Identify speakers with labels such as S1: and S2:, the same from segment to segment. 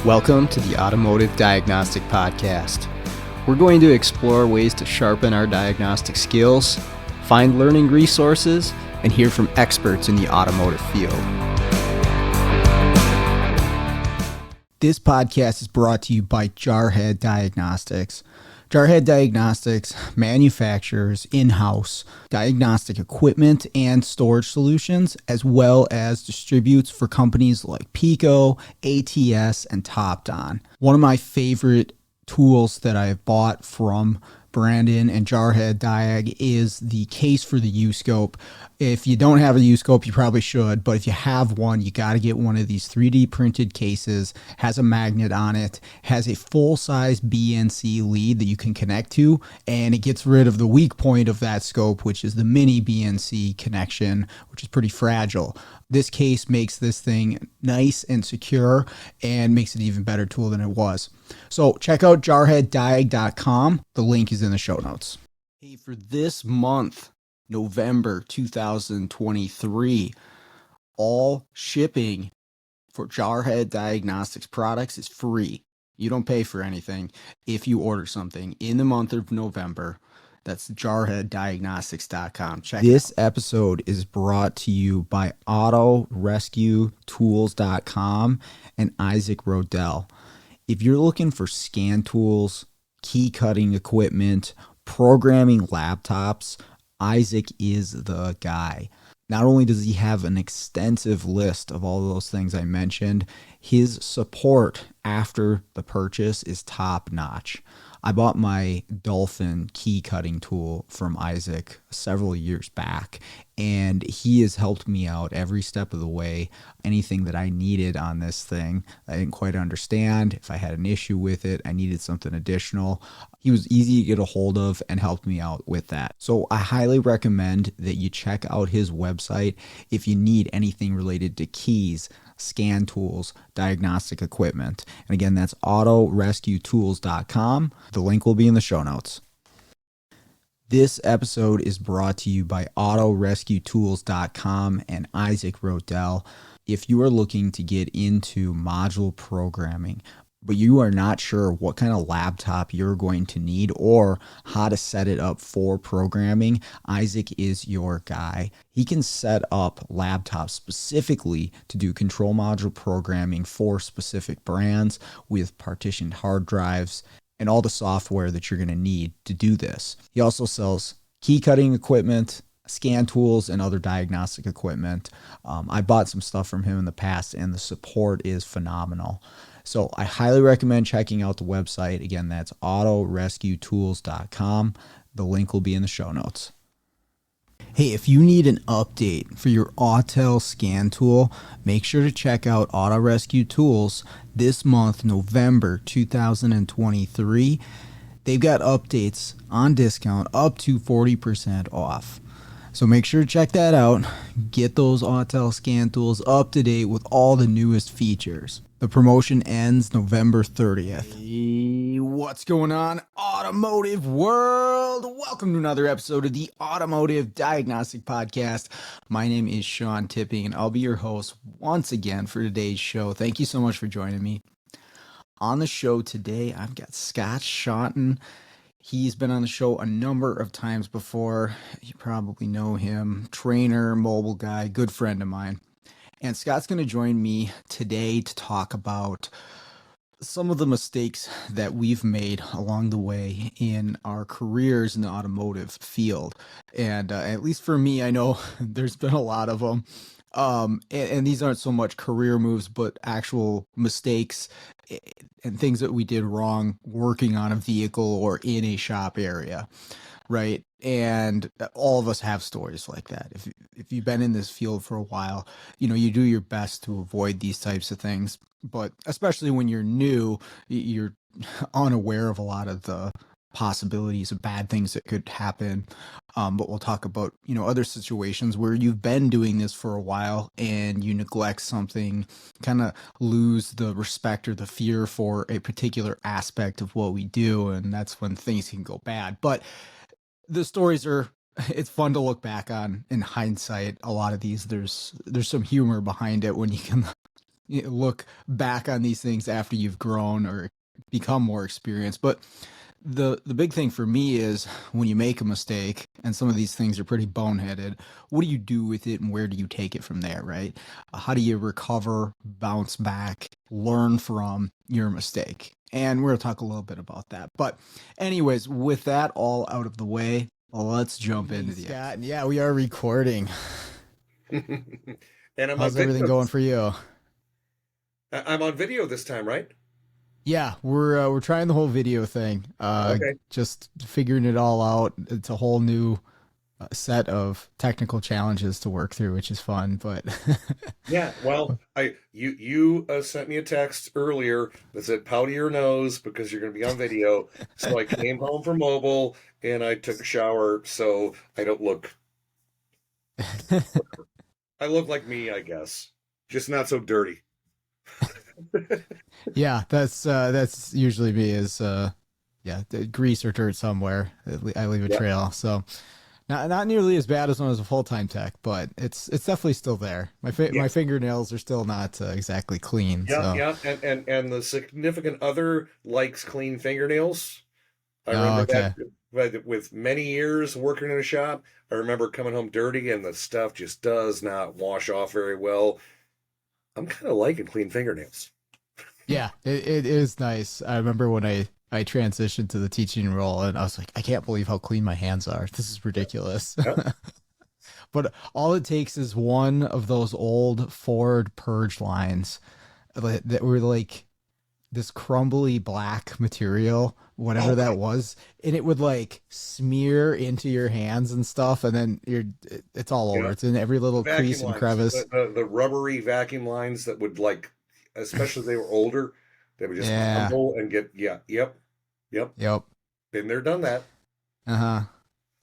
S1: Welcome to the Automotive Diagnostic Podcast. We're going to explore ways to sharpen our diagnostic skills, find learning resources, and hear from experts in the automotive field. This podcast is brought to you by Jarhead Diagnostics. Jarhead Diagnostics manufactures in-house diagnostic equipment and storage solutions, as well as distributes for companies like Pico, ATS, and Topdon. One of my favorite tools that I've bought from Brandon and Jarhead Diag is the case for the U-Scope. If you don't have a U-Scope, you probably should, but if you have one, you got to get one of these 3D printed cases, has a magnet on it, has a full-size BNC lead that you can connect to, and it gets rid of the weak point of that scope, which is the mini BNC connection, which is pretty fragile. This case makes this thing nice and secure and makes it an even better tool than it was. So check out jarheaddiag.com. The link is in the show notes. Hey, for this month, November 2023, all shipping for Jarhead Diagnostics products is free. You don't pay for anything if you order something in the month of November. That's jarheaddiagnostics.com. Check this episode is brought to you by autorescuetools.com and Isaac Rodell. If you're looking for scan tools, key cutting equipment, programming laptops, Isaac is the guy. Not only does he have an extensive list of all those things I mentioned, his support after the purchase is top notch. I bought my Dolphin key cutting tool from Isaac several years back, and he has helped me out every step of the way. Anything that I needed on this thing, I didn't quite understand. If I had an issue with it, I needed something additional. He was easy to get a hold of and helped me out with that. So I highly recommend that you check out his website if you need anything related to keys, scan tools, diagnostic equipment. And again, that's autorescuetools.com. The link will be in the show notes. This episode is brought to you by autorescuetools.com and Isaac Rodell. If you are looking to get into module programming, but you are not sure what kind of laptop you're going to need or how to set it up for programming, Isaac is your guy. He can set up laptops specifically to do control module programming for specific brands with partitioned hard drives and all the software that you're going to need to do this. He also sells key cutting equipment, scan tools, and other diagnostic equipment. I bought some stuff from him in the past, and the support is phenomenal. So I highly recommend checking out the website. Again, that's autorescuetools.com. The link will be in the show notes. Hey, if you need an update for your Autel scan tool, make sure to check out Auto Rescue Tools this month, November 2023. They've got updates on discount up to 40% off. So make sure to check that out. Get those Autel scan tools up to date with all the newest features. The promotion ends November 30th. Hey, what's going on, automotive world? Welcome to another episode of the Automotive Diagnostic Podcast. My name is Sean Tipping, and I'll be your host once again for today's show. Thank you so much for joining me. On the show today, I've got Scott Shotton. He's been on the show a number of times before. You probably know him. Trainer, mobile guy, good friend of mine. And Scott's going to join me today to talk about some of the mistakes that we've made along the way in our careers in the automotive field. And at least for me, I know there's been a lot of them. And these aren't so much career moves, but actual mistakes and things that we did wrong working on a vehicle or in a shop area, right? And all of us have stories like that. If you've been in this field for a while, you know, you do your best to avoid these types of things. But especially when you're new, you're unaware of a lot of the possibilities of bad things that could happen. But we'll talk about, other situations where you've been doing this for a while and you neglect something, kind of lose the respect or the fear for a particular aspect of what we do. And that's when things can go bad. But the stories are, it's fun to look back on in hindsight. A lot of these, there's some humor behind it when you can look back on these things after you've grown or become more experienced. But the big thing for me is when you make a mistake, and some of these things are pretty boneheaded, what do you do with it and where do you take it from there, right? How do you recover, bounce back, learn from your mistake? And we're going to talk a little bit about that. But anyways, with that all out of the way, let's jump into the Scott. Yeah, we are recording.
S2: And I'm
S1: How's
S2: on
S1: everything
S2: video.
S1: going for you?
S2: I'm on video this time, right?
S1: Yeah, we're trying the whole video thing.
S2: Okay.
S1: Just figuring it all out. It's a whole new set of technical challenges to work through, which is fun. But
S2: Yeah. Well, you sent me a text earlier that said powder your nose because you're going to be on video. So I came home from mobile and I took a shower so I don't look. I look like me, I guess, just not so dirty.
S1: yeah, that's usually me. Is yeah, grease or dirt somewhere. I leave a
S2: Yeah.
S1: trail. So not nearly as bad as when I was a full time tech, but it's definitely still there.
S2: Yeah.
S1: My fingernails are still not exactly clean.
S2: Yeah.
S1: So
S2: Yeah. And the significant other likes clean fingernails. I
S1: oh,
S2: remember that
S1: okay.
S2: with many years working in a shop. I remember coming home dirty and the stuff just does not wash off very well. I'm kind of liking clean fingernails.
S1: Yeah, it is nice. I remember when I transitioned to the teaching role and I was like, I can't believe how clean my hands are. This is ridiculous.
S2: Yeah.
S1: But all it takes is one of those old Ford purge lines that were like this crumbly black material, whatever
S2: Oh,
S1: that was, and it would like smear into your hands and stuff, and then it's all over.
S2: yeah.
S1: It's in every
S2: The
S1: little
S2: vacuum
S1: crease and
S2: lines,
S1: crevice.
S2: the rubbery vacuum lines that would like, especially if they were older, they would just
S1: Yeah.
S2: crumble and get, yeah, yep.
S1: Yep.
S2: Been there, done that.
S1: Uh-huh.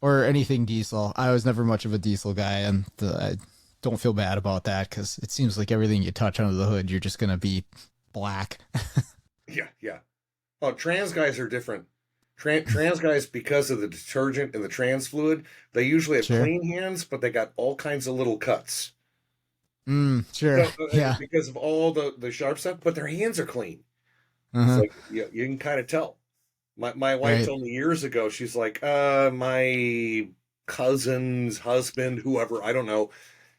S1: Or anything diesel. I was never much of a diesel guy, and I don't feel bad about that because it seems like everything you touch under the hood, you're just gonna be black.
S2: Yeah, yeah. Oh, trans guys are different. Trans guys, because of the detergent and the trans fluid, they usually have
S1: Sure.
S2: clean hands, but they got all kinds of little cuts.
S1: Sure.
S2: So,
S1: Yeah.
S2: because of all the sharp stuff, but their hands are clean. It's
S1: Uh-huh.
S2: like you can kind of tell. My wife
S1: Right.
S2: told me years ago, she's like, my cousin's husband, whoever, I don't know.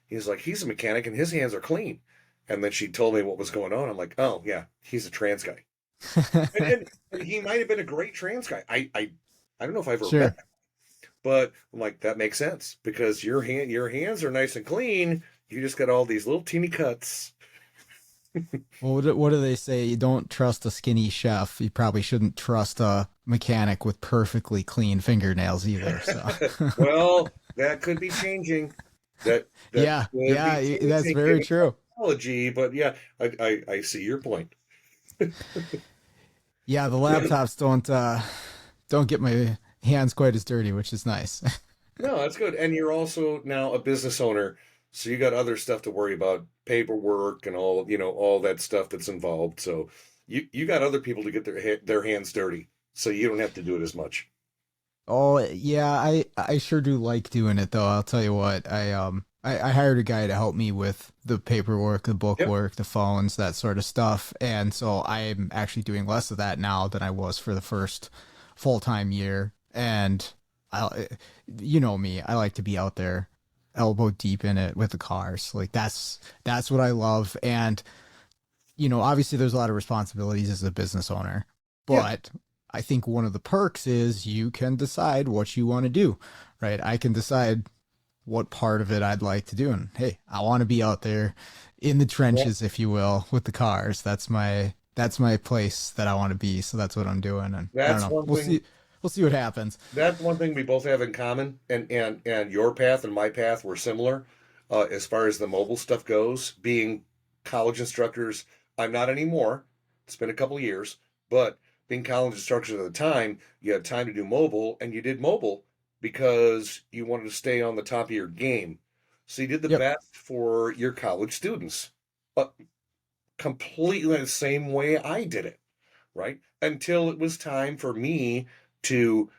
S2: He's like, he's a mechanic and his hands are clean. And then she told me what was going on. I'm like, oh yeah, he's a trans guy. And he might have been a great trans guy. I don't know if I've ever met
S1: Sure.
S2: him, but I'm like, that makes sense because your hands are nice and clean. You just got all these little teeny cuts.
S1: Well, what do they say? You don't trust a skinny chef. You probably shouldn't trust a mechanic with perfectly clean fingernails either. So,
S2: Well, that could be changing. That
S1: yeah,
S2: could be
S1: yeah, that's
S2: changing
S1: very
S2: given
S1: true.
S2: technology, but yeah, I see your point.
S1: Yeah, the laptops don't get my hands quite as dirty, which is nice.
S2: No, that's good. And you're also now a business owner, so you got other stuff to worry about, paperwork and all, all that stuff that's involved. So you got other people to get their hands dirty, so you don't have to do it as much.
S1: Oh yeah, I sure do like doing it though. I'll tell you what, I hired a guy to help me with the paperwork, the book
S2: Yep.
S1: work, the phones, that sort of stuff, and so I'm actually doing less of that now than I was for the first full time year. And I, you know me, I like to be out there, elbow deep in it with the cars. Like that's what I love. And obviously there's a lot of responsibilities as a business owner,
S2: Yeah.
S1: but I think one of the perks is you can decide what you want to do, right? I can decide what part of it I'd like to do. And hey, I want to be out there in the
S2: Yeah.
S1: trenches, if you will, with the cars. That's my place that I want to be. So that's what I'm doing. And I don't
S2: That's
S1: know.
S2: one
S1: We'll
S2: thing.
S1: see. We'll see what happens.
S2: That's one thing we both have in common, and your path and my path were similar, as far as the mobile stuff goes. Being college instructors, I'm not anymore. It's been a couple years, but being college instructors at the time, you had time to do mobile, and you did mobile because you wanted to stay on the top of your game. So you did the
S1: Yep.
S2: best for your college students, but completely the same way I did it, right? Until it was time for me to,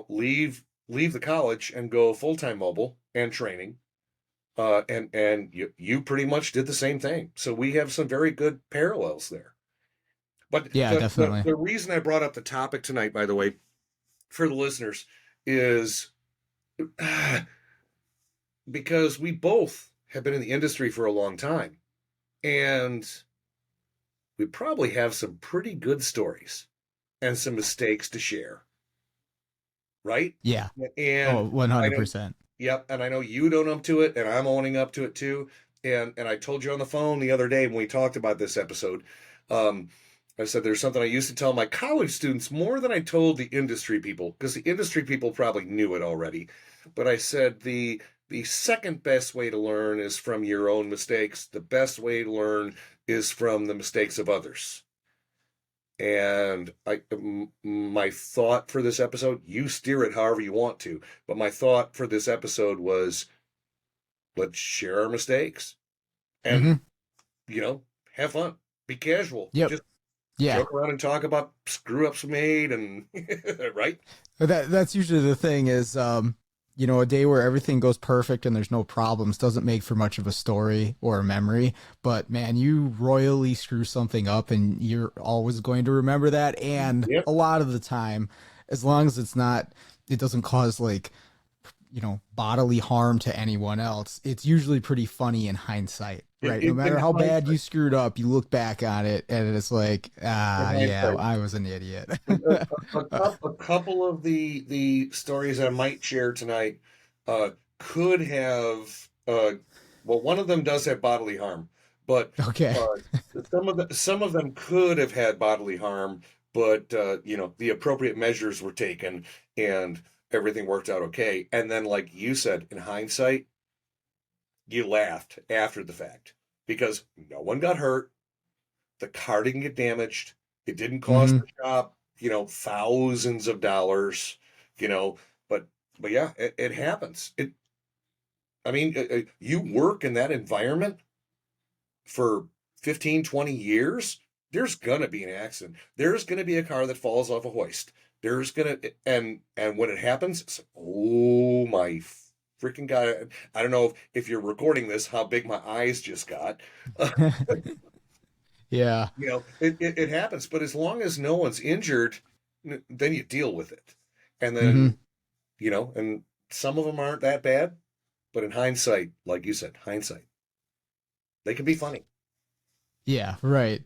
S2: leave the college and go full-time mobile and training. And you pretty much did the same thing. So we have some very good parallels there. But
S1: Yeah, definitely.
S2: the reason I brought up the topic tonight, by the way, for the listeners, is because we both have been in the industry for a long time, and we probably have some pretty good stories and some mistakes to share, right?
S1: Yeah. Oh,
S2: And I know,
S1: 100%.
S2: yep, and I know you own up to it, and I'm owning up to it too. And I told you on the phone the other day when we talked about this episode, um, I said there's something I used to tell my college students more than I told the industry people, because the industry people probably knew it already. But I said the second best way to learn is from your own mistakes. The best way to learn is from the mistakes of others. And my thought for this episode, you steer it however you want to, but my thought for this episode was, let's share our mistakes and,
S1: Mm-hmm.
S2: you know, have fun, be casual,
S1: Yep.
S2: just
S1: Yeah.
S2: joke around and talk about screw ups we made and right.
S1: But that's usually the thing is, a day where everything goes perfect and there's no problems doesn't make for much of a story or a memory. But man, you royally screw something up and you're always going to remember that. And
S2: Yep.
S1: a lot of the time, as long as it doesn't cause like, bodily harm to anyone else, it's usually pretty funny in hindsight, right? No
S2: In
S1: matter how bad you
S2: hindsight,
S1: screwed up, you look back on it and it's like,
S2: in
S1: yeah,
S2: hindsight,
S1: I was an idiot.
S2: a couple of the stories I might share tonight could have well, one of them does have bodily harm, but
S1: Okay.
S2: uh, some of them could have had bodily harm, but the appropriate measures were taken and everything worked out okay. And then, like you said, in hindsight, you laughed after the fact because no one got hurt, the car didn't get damaged. It didn't cost
S1: Hmm.
S2: the shop, thousands of dollars, you know, but yeah, it happens. I mean, you work in that environment for 15, 20 years, there's going to be an accident. There's going to be a car that falls off a hoist. There's going to, and when it happens, it's like, oh my freaking God. I don't know if you're recording this, how big my eyes just got.
S1: Yeah.
S2: It happens, but as long as no one's injured, then you deal with it. And
S1: Hmm.
S2: then, and some of them aren't that bad, but in hindsight, like you said, hindsight, they can be funny.
S1: Yeah, right.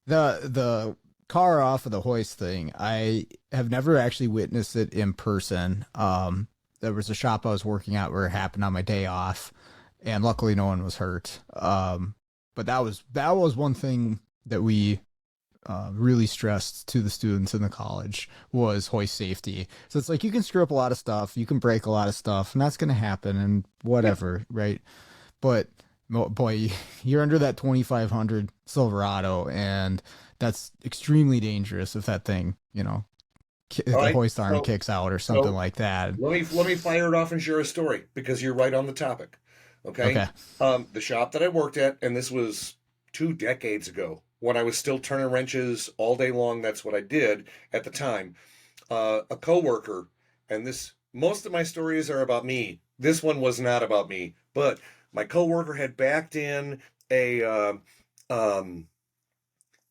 S1: The car off of the hoist thing, I have never actually witnessed it in person. There was a shop I was working at where it happened on my day off, and luckily no one was hurt. But that was one thing that we really stressed to the students in the college was hoist safety. So it's like you can screw up a lot of stuff, you can break a lot of stuff, and that's gonna happen, and
S2: Yeah.
S1: whatever, right? But boy, you're under that 2500 Silverado, and that's extremely dangerous if that thing,
S2: All
S1: if the
S2: right.
S1: hoist arm
S2: So
S1: kicks out or something
S2: so
S1: like that.
S2: let me fire it off and share a story because you're right on the topic. Okay.
S1: Okay.
S2: The shop that I worked at, and this was 2 decades ago when I was still turning wrenches all day long. That's what I did at the time. A coworker, and this most of my stories are about me. This one was not about me, but my coworker had backed in a um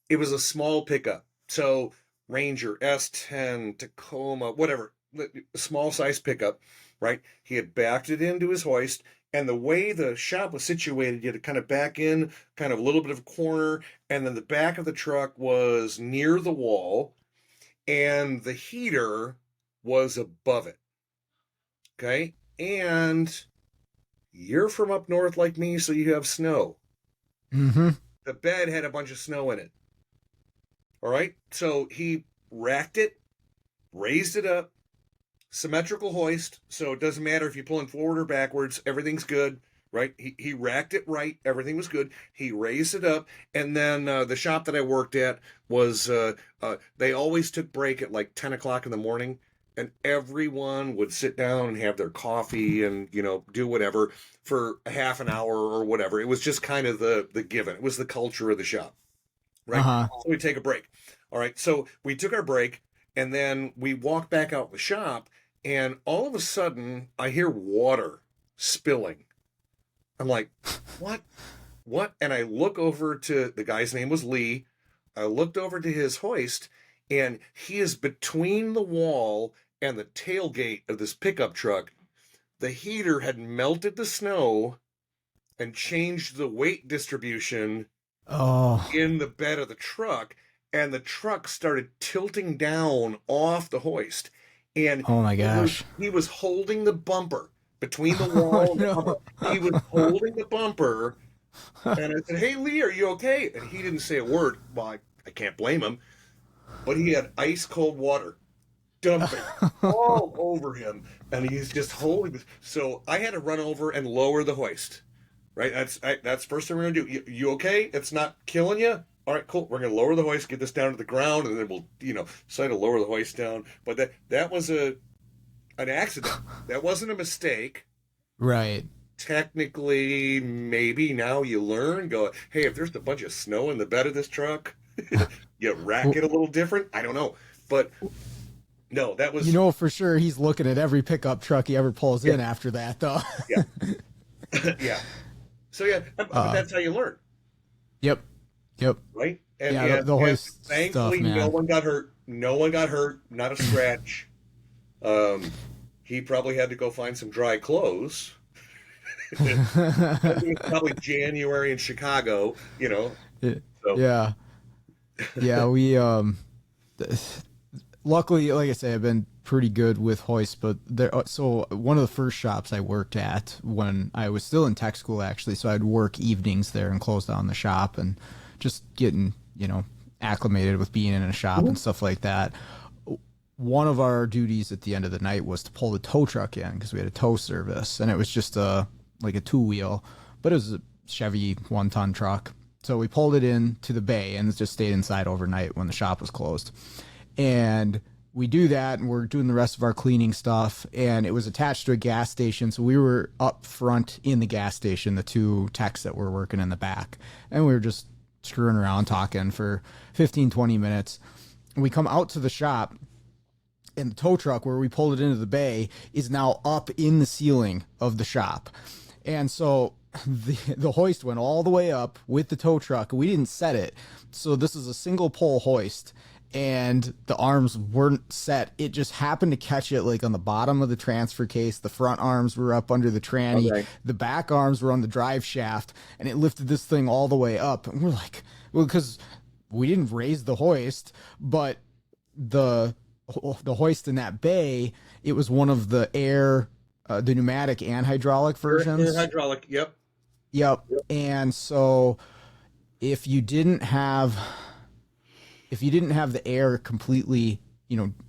S2: it was a small pickup. So Ranger S10, Tacoma, whatever, small size pickup, right? He had backed it into his hoist. And the way the shop was situated, you had to kind of back in, kind of a little bit of a corner. And then the back of the truck was near the wall, and the heater was above it. Okay. And you're from up north like me, so you have snow.
S1: Mm-hmm.
S2: The bed had a bunch of snow in it. All right. So he racked it, raised it up, symmetrical hoist. So it doesn't matter if you're pulling forward or backwards, everything's good. right? He racked it right. Everything was good. He raised it up. And then the shop that I worked at was, they always took break at like 10 o'clock in the morning. And everyone would sit down and have their coffee and, do whatever for a half an hour or whatever. It was just kind of the given. It was the culture of the shop,
S1: Uh
S2: right?
S1: huh.
S2: So we take a break. All right. So we took our break and then we walked back out the shop. And all of a sudden, I hear water spilling. I'm like, what? What? And I look over to the guy's name was Lee. I looked over to his hoist, and he is between the wall and the tailgate of this pickup truck. The heater had melted the snow and changed the weight distribution
S1: Oh.
S2: in the bed of the truck, and the truck started tilting down off the hoist. And
S1: Oh my
S2: he was,
S1: gosh.
S2: he was holding the bumper between the
S1: Oh
S2: wall and the bumper.
S1: no.
S2: He was holding the bumper, and I said, "Hey, Lee, are you okay?" And he didn't say a word. Well, I can't blame him, but he had ice cold water dumping all over him, and he's just holding this. So I had to run over and lower the hoist. Right? That's first thing we're gonna do. You okay? It's not killing you. All right, cool. We're gonna lower the hoist, get this down to the ground, and then we'll, decide to lower the hoist down. But that was an accident. That wasn't a mistake.
S1: Right.
S2: Technically, maybe now you learn. Go, hey, if there's a bunch of snow in the bed of this truck, you rack it a little different. I don't know, but no, that
S1: You
S2: was
S1: know for sure he's looking at every pickup truck he ever pulls
S2: yeah,
S1: in after that, though.
S2: yeah, yeah. So yeah, but that's how you learn,
S1: Yep. Yep.
S2: right? And
S1: Yeah,
S2: and
S1: the
S2: and
S1: hoist stuff,
S2: thankfully, no
S1: man.
S2: one got hurt. No one got hurt. Not a scratch. Um, he probably had to go find some dry clothes. It was probably January in Chicago. So
S1: Yeah. Yeah, we luckily, like I say, I've been pretty good with hoists, but there. So one of the first shops I worked at when I was still in tech school, actually, so I'd work evenings there and close down the shop and just getting acclimated with being in a shop and
S2: Mhm.
S1: stuff like that. One of our duties at the end of the night was to pull the tow truck in because we had a tow service, and it was just a 2 wheel, but it was a Chevy 1 ton truck. So we pulled it in to the bay and just stayed inside overnight when the shop was closed. And we do that, and we're doing the rest of our cleaning stuff. And it was attached to a gas station, so we were up front in the gas station, the two techs that were working in the back, and we were just screwing around talking for 15, 20 minutes. We come out to the shop, and the tow truck where we pulled it into the bay is now up in the ceiling of the shop. And so the hoist went all the way up with the tow truck. We didn't set it. So this is a single pole hoist, and the arms weren't set. It just happened to catch it like on the bottom of the transfer case. The front arms were up under the tranny.
S2: Okay.
S1: The back arms were on the drive shaft, and it lifted this thing all the way up. And we're like, well, because we didn't raise the hoist, but the hoist in that bay, it was one of the pneumatic and hydraulic
S2: Air
S1: versions.
S2: hydraulic. Yep.
S1: Yep. And so if you didn't have the air completely,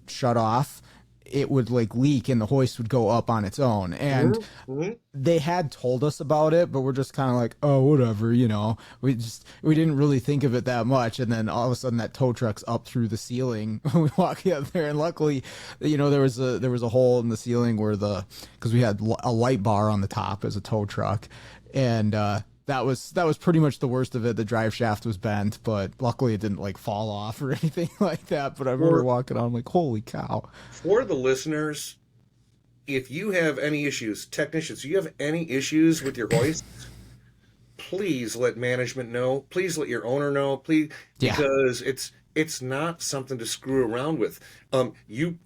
S1: shut off, it would like leak and the hoist would go up on its own. And
S2: Hmm.
S1: they had told us about it, but we're just kind of like, oh, whatever, we didn't really think of it that much. And then all of a sudden that tow truck's up through the ceiling. We walk out there, and luckily, there was a hole in the ceiling because we had a light bar on the top as a tow truck, and that was pretty much the worst of it. The drive shaft was bent, but luckily it didn't like fall off or anything like that. But I remember
S2: For
S1: walking on, I'm like, holy cow.
S2: for the listeners, if you have any issues, technicians, you have any issues with your hoist, please let management know. Please let your owner know. Please,
S1: Yeah.
S2: because it's not something to screw around with. You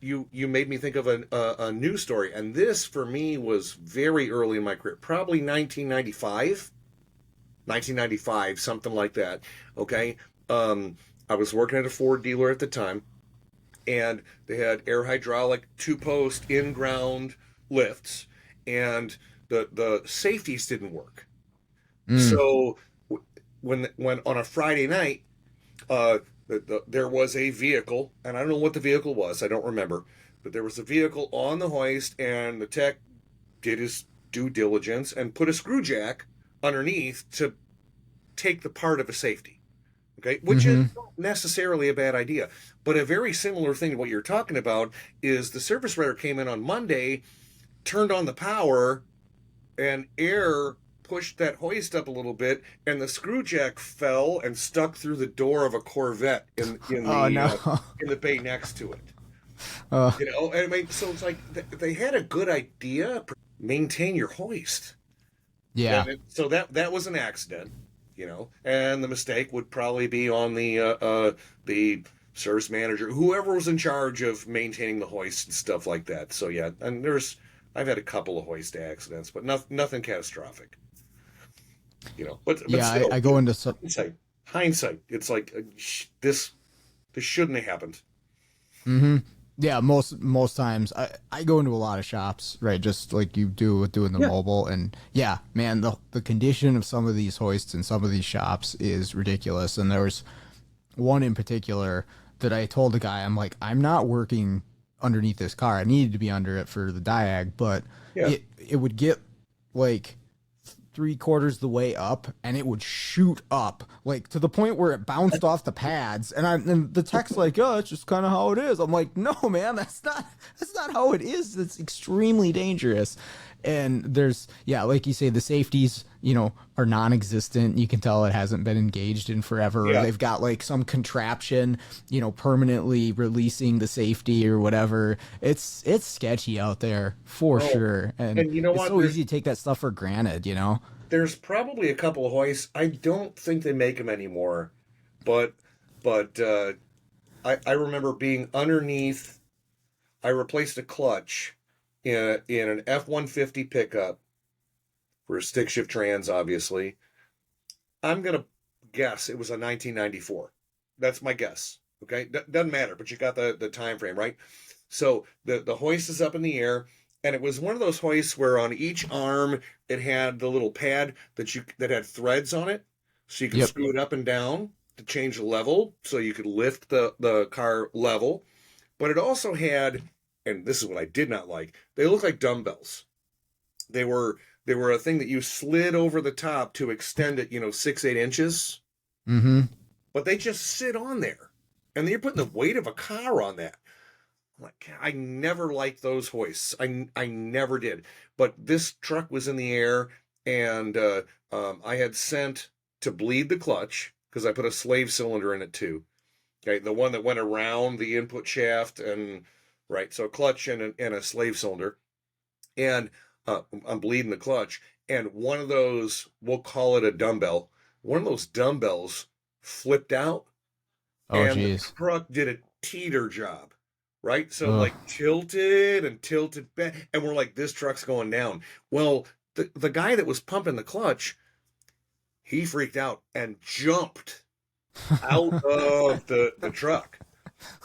S2: made me think of a news story, and this for me was very early in my career, probably 1995, something like that. Okay, I was working at a Ford dealer at the time, and they had air hydraulic 2-post in ground lifts, and the safeties didn't work.
S1: Mm.
S2: So when on a Friday night, uh, there was a vehicle, and I don't know what the vehicle was. I don't remember, but there was a vehicle on the hoist, and the tech did his due diligence and put a screw jack underneath to take the part of a safety. Okay, which is
S1: Mm-hmm.
S2: not necessarily a bad idea. But a very similar thing to what you're talking about is the service writer came in on Monday, turned on the power, and air pushed that hoist up a little bit, and the screw jack fell and stuck through the door of a Corvette
S1: Oh no.
S2: in the bay next to it.
S1: uh,
S2: And I mean, so it's like they had a good idea. Maintain your hoist,
S1: yeah.
S2: and so that was an accident, and the mistake would probably be on the service manager, whoever was in charge of maintaining the hoist and stuff like that. So yeah, and I've had a couple of hoist accidents, but nothing catastrophic. But
S1: Yeah,
S2: still,
S1: I go into some.
S2: hindsight, it's like this shouldn't have happened.
S1: Mm-hmm. Yeah, most times I go into a lot of shops, right? Just like you do with doing the
S2: Yeah.
S1: mobile, and yeah, man, the condition of some of these hoists in some of these shops is ridiculous. And there was one in particular that I told the guy, I'm like, I'm not working underneath this car. I needed to be under it for the diag, but
S2: Yeah.
S1: it would get like 3/4 the way up and it would shoot up like to the point where it bounced off the pads, and the tech's like, oh, it's just kind of how it is. I'm like, no man, that's not how it is. It's extremely dangerous. And there's, yeah, like you say, the safeties, are non-existent. You can tell it hasn't been engaged in forever, or
S2: Yeah.
S1: they've got like some contraption, permanently releasing the safety or whatever. It's sketchy out there for
S2: Oh,
S1: sure, and
S2: and you know
S1: it's
S2: what?
S1: so easy to take that stuff for granted.
S2: There's probably a couple of hoists. I don't think they make them anymore, but I remember being underneath. I replaced a clutch in an F-150 pickup for a stick shift trans, obviously. I'm gonna guess it was a 1994. That's my guess. Okay, doesn't matter, but you got the time frame right. So the hoist is up in the air, and it was one of those hoists where on each arm it had the little pad that had threads on it, so you could
S1: Yep.
S2: screw it up and down to change the level, so you could lift the car level. But it also had, and this is what I did not like, they looked like dumbbells. They were a thing that you slid over the top to extend it, 6-8 inches,
S1: Mm-hmm.
S2: but they just sit on there, and then you're putting the weight of a car on that. Like, I never liked those hoists. I never did. But this truck was in the air, and I had sent to bleed the clutch because I put a slave cylinder in it too. Okay, the one that went around the input shaft, and right, so a clutch and a slave cylinder, and I'm bleeding the clutch, and one of those, we'll call it a dumbbell, one of those dumbbells flipped out,
S1: Oh,
S2: and the
S1: geez.
S2: truck did a teeter job, right? So
S1: Ugh.
S2: like tilted and tilted back, and we're like, this truck's going down. Well, the guy that was pumping the clutch, he freaked out and jumped out of the truck,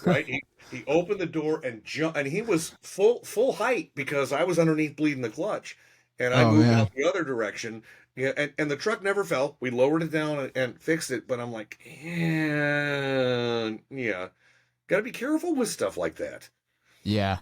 S2: right? He opened the door and jumped, and he was full height because I was underneath bleeding the clutch, and I
S1: Oh
S2: moved
S1: man.
S2: out the other direction. Yeah, and the truck never fell. We lowered it down and fixed it, but I'm like, yeah, got to be careful with stuff like that.
S1: Yeah.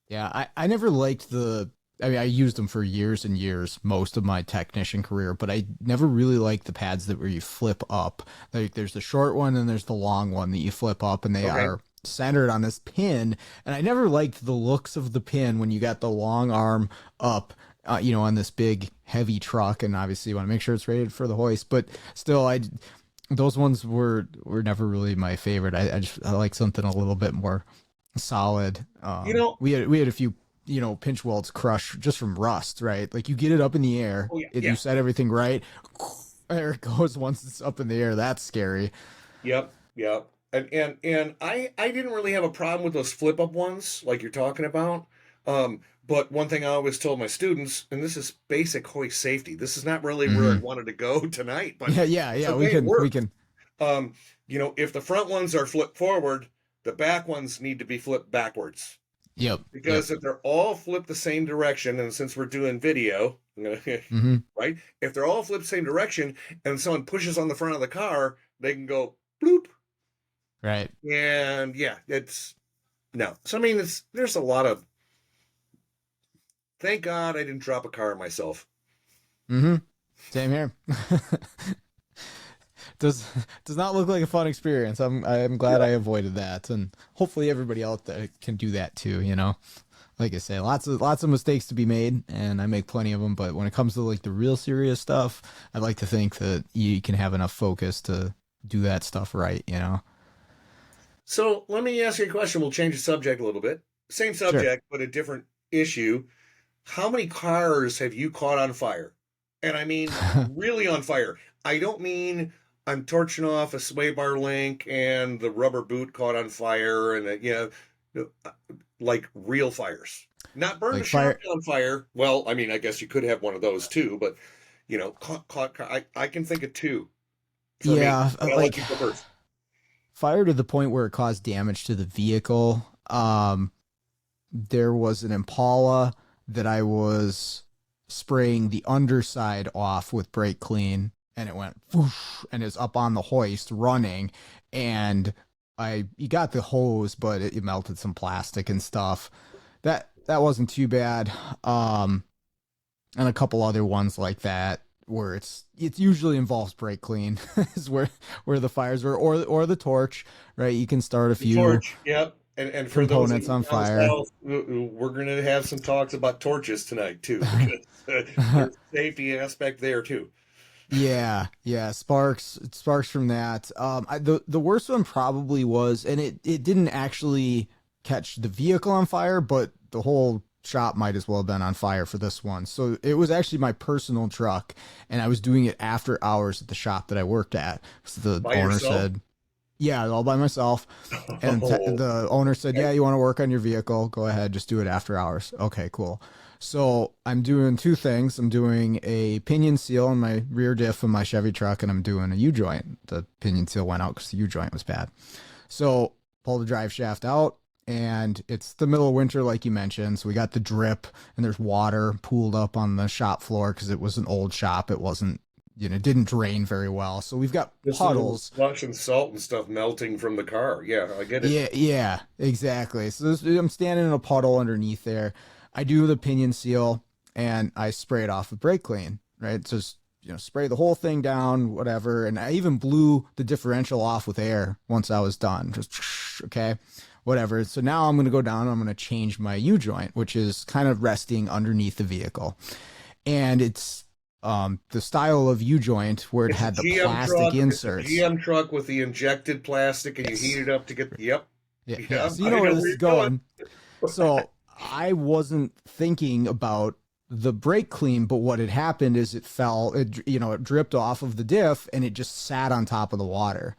S1: Yeah. I never liked I mean, I used them for years and years, most of my technician career, but I never really liked the pads that where you flip up. Like there's the short one and there's the long one that you flip up, and they
S2: Okay.
S1: are centered on this pin. And I never liked the looks of the pin when you got the long arm up, on this big heavy truck. And obviously you want to make sure it's rated for the hoist, but still, those ones were never really my favorite. I like something a little bit more solid.
S2: You know,
S1: We had a few, pinch welds crush just from rust, right? Like you get it up in the air,
S2: oh yeah,
S1: if
S2: yeah,
S1: you set everything right, there it goes once it's up in the air. That's scary.
S2: yep, yep. And I didn't really have a problem with those flip up ones like you're talking about. But one thing I always told my students, and this is basic hoist safety. This is not really where I
S1: Hmm.
S2: wanted to go tonight, but
S1: Yeah, yeah,
S2: it's
S1: yeah.
S2: the
S1: We
S2: way it
S1: can, we
S2: works.
S1: can.
S2: Um, if the front ones are flipped forward, the back ones need to be flipped backwards.
S1: Yep, yep.
S2: Because if they're all flipped the same direction, and since we're doing video,
S1: Hmm.
S2: right? If they're all flipped the same direction and someone pushes on the front of the car, they can go bloop.
S1: Right.
S2: And yeah, it's no. So I mean, there's a lot of Thank God I didn't drop a car myself.
S1: Mm-hmm. Same here. does does not look like a fun experience. I'm glad I
S2: Yeah.
S1: avoided that, and hopefully everybody out there can do that too. You know, like I say, lots of mistakes to be made, and I make plenty of them. But when it comes to like the real serious stuff, I like to think that you can have enough focus to do that stuff right. You know.
S2: So let me ask you a question. We'll change the subject a little bit. Same
S1: Sure.
S2: subject, but a different issue. How many cars have you caught on fire? And I mean, really on fire. I don't mean I'm torching off a sway bar link and the rubber boot caught on fire and, like real fires. Not burned
S1: Like
S2: the shop
S1: fire.
S2: on fire. Well, I mean, I guess you could have one of those too, but, caught, I can think of two for me.
S1: Yeah,
S2: But I'll let
S1: like
S2: you go first.
S1: fire to the point where it caused damage to the vehicle. There was an Impala that I was spraying the underside off with brake clean, and it went whoosh, and it's up on the hoist running, and you got the hose, but it melted some plastic and stuff. That wasn't too bad. And a couple other ones like that where it usually involves brake clean is where the fires were, or the torch, right? You can start a
S2: The
S1: few
S2: torch, yep. And for those of
S1: components
S2: you
S1: on
S2: down
S1: fire.
S2: south, we're going to have some talks about torches tonight too, because there's a safety aspect there too.
S1: Yeah, sparks from that. The worst one probably was, and it didn't actually catch the vehicle on fire, but the whole shop might as well have been on fire for this one. So it was actually my personal truck, and I was doing it after hours at the shop that I worked at. So the
S2: By
S1: owner
S2: yourself?
S1: said, "Yeah, all by myself." And
S2: Oh,
S1: the owner said,
S2: okay.
S1: "Yeah, you want to work on your vehicle? Go ahead, just do it after hours." Okay, cool. So I'm doing two things. I'm doing a pinion seal on my rear diff of my Chevy truck, and I'm doing a U joint. The pinion seal went out because the U joint was bad. So pull the drive shaft out, and it's the middle of winter, like you mentioned. So we got the drip, and there's water pooled up on the shop floor because it was an old shop. It wasn't, it didn't drain very well. So we've got
S2: Just a little
S1: puddles.
S2: slush and salt and stuff melting from the car. Yeah, I get it.
S1: Yeah, exactly. So I'm standing in a puddle underneath there. I do the pinion seal and I spray it off with brake clean, right? So just, spray the whole thing down, whatever. And I even blew the differential off with air once I was done. Just, okay, whatever. So now I'm going to go down and I'm going to change my U joint, which is kind of resting underneath the vehicle. And it's the style of U joint where it
S2: It's a
S1: had the
S2: GM
S1: plastic
S2: truck. It's a
S1: inserts.
S2: GM truck with the injected plastic, and you heat
S1: Yes.
S2: it up to get. Yep.
S1: Yeah.
S2: Yeah,
S1: So you
S2: I
S1: know
S2: know
S1: where
S2: where
S1: this is
S2: you're going.
S1: going. So I wasn't thinking about the brake clean, but what had happened is it fell, it dripped off of the diff and it just sat on top of the water.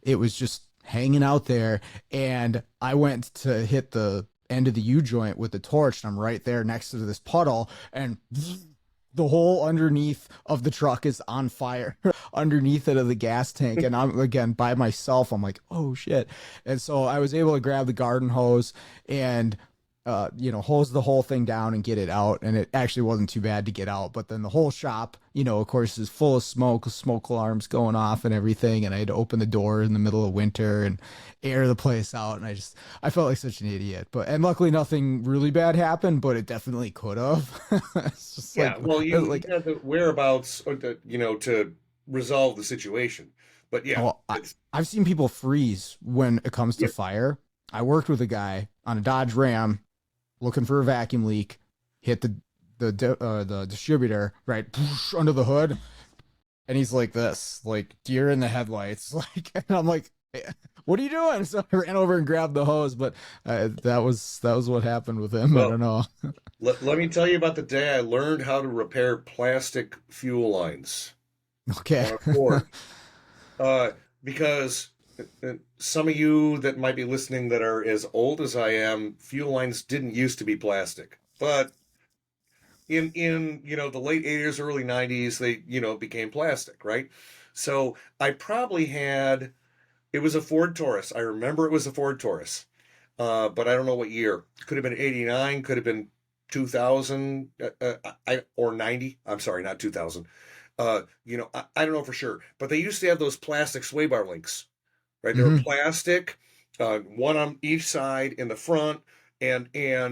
S1: It was just hanging out there. And I went to hit the end of the U joint with the torch, and I'm right there next to this puddle, and the whole underneath of the truck is on fire underneath it of the gas tank. And I'm again by myself. I'm like, oh shit. And so I was able to grab the garden hose and hose the whole thing down and get it out. And it actually wasn't too bad to get out. But then the whole shop, of course, is full of smoke alarms going off and everything. And I had to open the door in the middle of winter and air the place out. And I felt like such an idiot. And luckily nothing really bad happened, but it definitely could have. It's just
S2: Yeah, well, you
S1: like,
S2: got the whereabouts, to resolve the situation. But yeah,
S1: oh,
S2: it's
S1: I've seen people freeze when it comes to
S2: yeah,
S1: fire. I worked with a guy on a Dodge Ram looking for a vacuum leak, hit the distributor right under the hood, and he's like this, like deer in the headlights, like, and I'm like, "Hey, what are you doing?" So I ran over and grabbed the hose, but that was what happened with him. I
S2: well,
S1: don't know.
S2: let me tell you about the day I learned how to repair plastic fuel lines
S1: Okay.
S2: on a Ford. Uh, because some of you that might be listening that are as old as I am, fuel lines didn't used to be plastic. But in the late 80s, early 90s, they, became plastic, right? So I probably had it was a Ford Taurus. I remember it was a Ford Taurus. But I don't know what year. Could have been 89, could have been 2000, or 90. I'm sorry, not 2000. I don't know for sure. But they used to have those plastic sway bar links, right? They were
S1: Hmm.
S2: plastic, one on each side in the front, and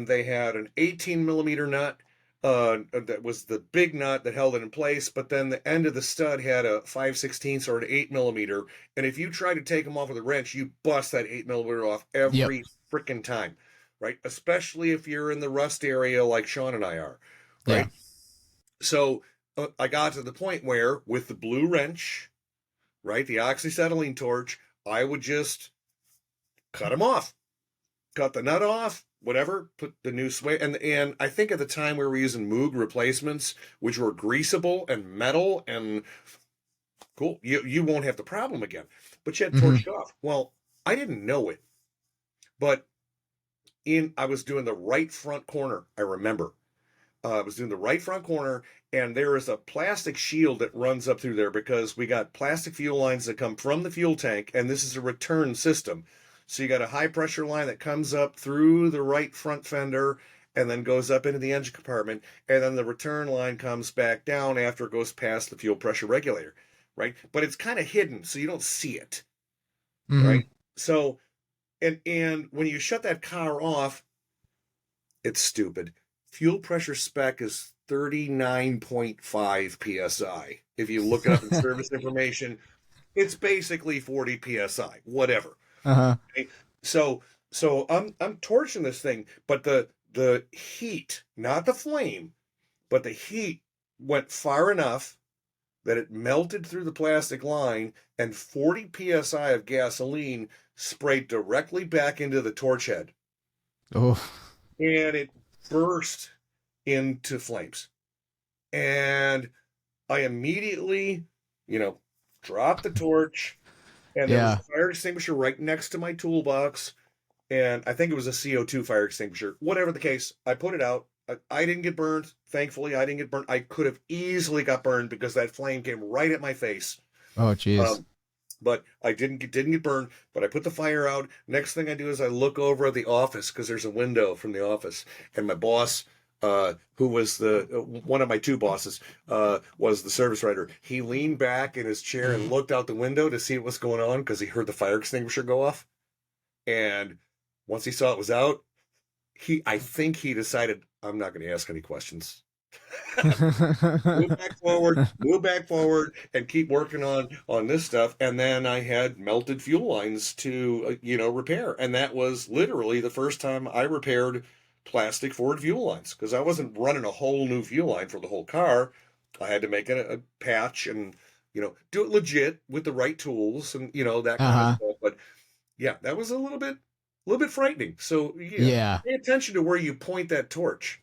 S2: they had an 18 millimeter nut, that was the big nut that held it in place, but then the end of the stud had a 5/16 or an 8 millimeter. And if you try to take them off with a wrench, you bust that 8 millimeter off
S1: Yep.
S2: every freaking time, right? Especially if you're in the rust area like Sean and I are,
S1: Yeah.
S2: right? So I got to the point where with the blue wrench, right, the oxyacetylene torch, I would just cut them off, cut the nut off, whatever, put the new sway. And I think at the time we were using Moog replacements, which were greasable and metal and cool. You won't have the problem again. But you had
S1: Hmm.
S2: torched off. Well, I didn't know it, but I was doing the right front corner, I remember. I was doing the right front corner, and there is a plastic shield that runs up through there because we got plastic fuel lines that come from the fuel tank, and this is a return system. So you got a high pressure line that comes up through the right front fender and then goes up into the engine compartment, and then the return line comes back down after it goes past the fuel pressure regulator, right? But it's kind of hidden, so you don't see it,
S1: Hmm.
S2: right? So and when you shut that car off, it's stupid. Fuel pressure spec is 39.5 psi. If you look it up in service information, it's basically 40 psi, whatever.
S1: Uh-huh.
S2: Okay? So I'm torching this thing, but the heat, not the flame, but the heat went far enough that it melted through the plastic line and 40 psi of gasoline sprayed directly back into the torch head
S1: Oh.
S2: and it burst into flames. And I immediately, you know, dropped the torch, and there was
S1: Yeah.
S2: a fire extinguisher right next to my toolbox. And I think it was a CO2 fire extinguisher. Whatever the case, I put it out. I didn't get burned. Thankfully, I didn't get burned. I could have easily got burned because that flame came right at my face.
S1: Oh, jeez.
S2: Um, but I didn't get burned. But I put the fire out. Next thing I do is I look over at the office because there's a window from the office, and my boss, who was the one of my two bosses, was the service writer. He leaned back in his chair and looked out the window to see what was going on because he heard the fire extinguisher go off. And once he saw it was out, I think he decided I'm not going to ask any questions. Move back forward, and keep working on this stuff. And then I had melted fuel lines to repair, and that was literally the first time I repaired plastic forward fuel lines because I wasn't running a whole new fuel line for the whole car. I had to make a patch and do it legit with the right tools and that kind of
S1: Uh-huh.
S2: stuff. But yeah, that was a little bit frightening. So yeah,
S1: Yeah.
S2: pay attention to where you point that torch.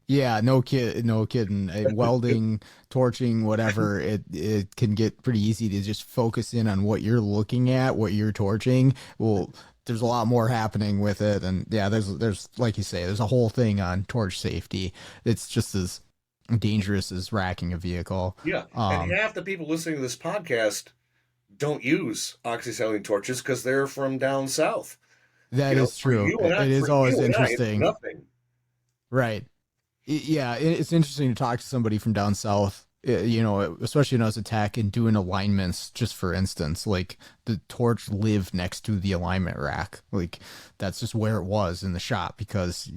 S1: Yeah, no kidding. Welding, torching, whatever, it can get pretty easy to just focus in on what you're looking at, what you're torching. Well, there's a lot more happening with it, and yeah, there's like you say, there's a whole thing on torch safety. It's just as dangerous as racking a vehicle.
S2: Yeah, and
S1: Um,
S2: half the people listening to this podcast don't use oxyacetylene torches because they're from down south.
S1: that is
S2: For
S1: true.
S2: you and I,
S1: It is always
S2: it's
S1: interesting,
S2: nothing.
S1: right? Yeah, it's interesting to talk to somebody from down south, especially when I was a tech and doing alignments, just for instance, like the torch lived next to the alignment rack. Like that's just where it was in the shop because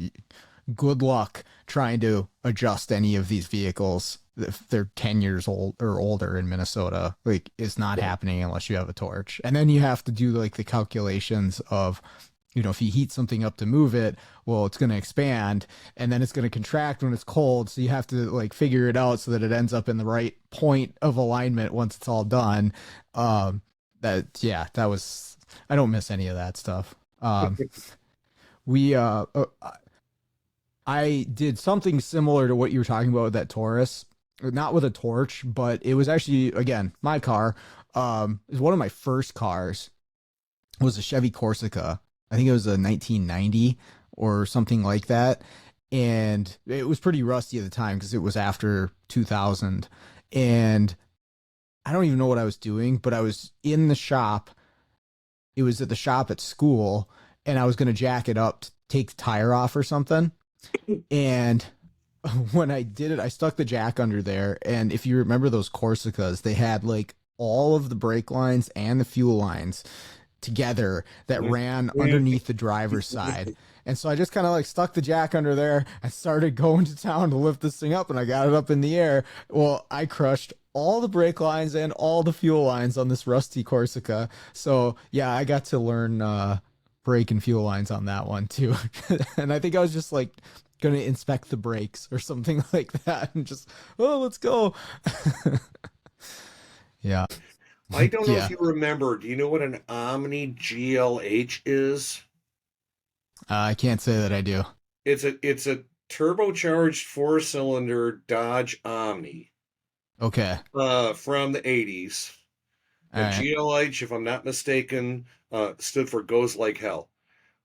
S1: good luck trying to adjust any of these vehicles if they're 10 years old or older in Minnesota. Like it's not happening unless you have a torch. And then you have to do like the calculations of if you heat something up to move it, well, it's going to expand and then it's going to contract when it's cold. So you have to like figure it out so that it ends up in the right point of alignment once it's all done. That was, I don't miss any of that stuff. We, I did something similar to what you were talking about with that Taurus, not with a torch, but it was actually, again, my car. It was one of my first cars. It was a Chevy Corsica. I think it was a 1990 or something like that. And it was pretty rusty at the time because it was after 2000. And I don't even know what I was doing, but I was in the shop. It was at the shop at school, and I was going to jack it up to take the tire off or something. And when I did it, I stuck the jack under there. And if you remember those Corsicas, they had like all of the brake lines and the fuel lines together that ran underneath the driver's side. And so I just kind of like stuck the jack under there. I started going to town to lift this thing up, and I got it up in the air. Well, I crushed all the brake lines and all the fuel lines on this rusty Corsica. So yeah, I got to learn brake and fuel lines on that one too. And I think I was just like gonna inspect the brakes or something like that, and just, oh, let's go. Yeah.
S2: I don't know if
S1: Yeah.
S2: you remember. Do you know what an Omni GLH is?
S1: I can't say that I do.
S2: It's a turbocharged four-cylinder Dodge Omni
S1: Okay.
S2: from the 80s.
S1: All
S2: And
S1: right.
S2: GLH, if I'm not mistaken, stood for goes like hell.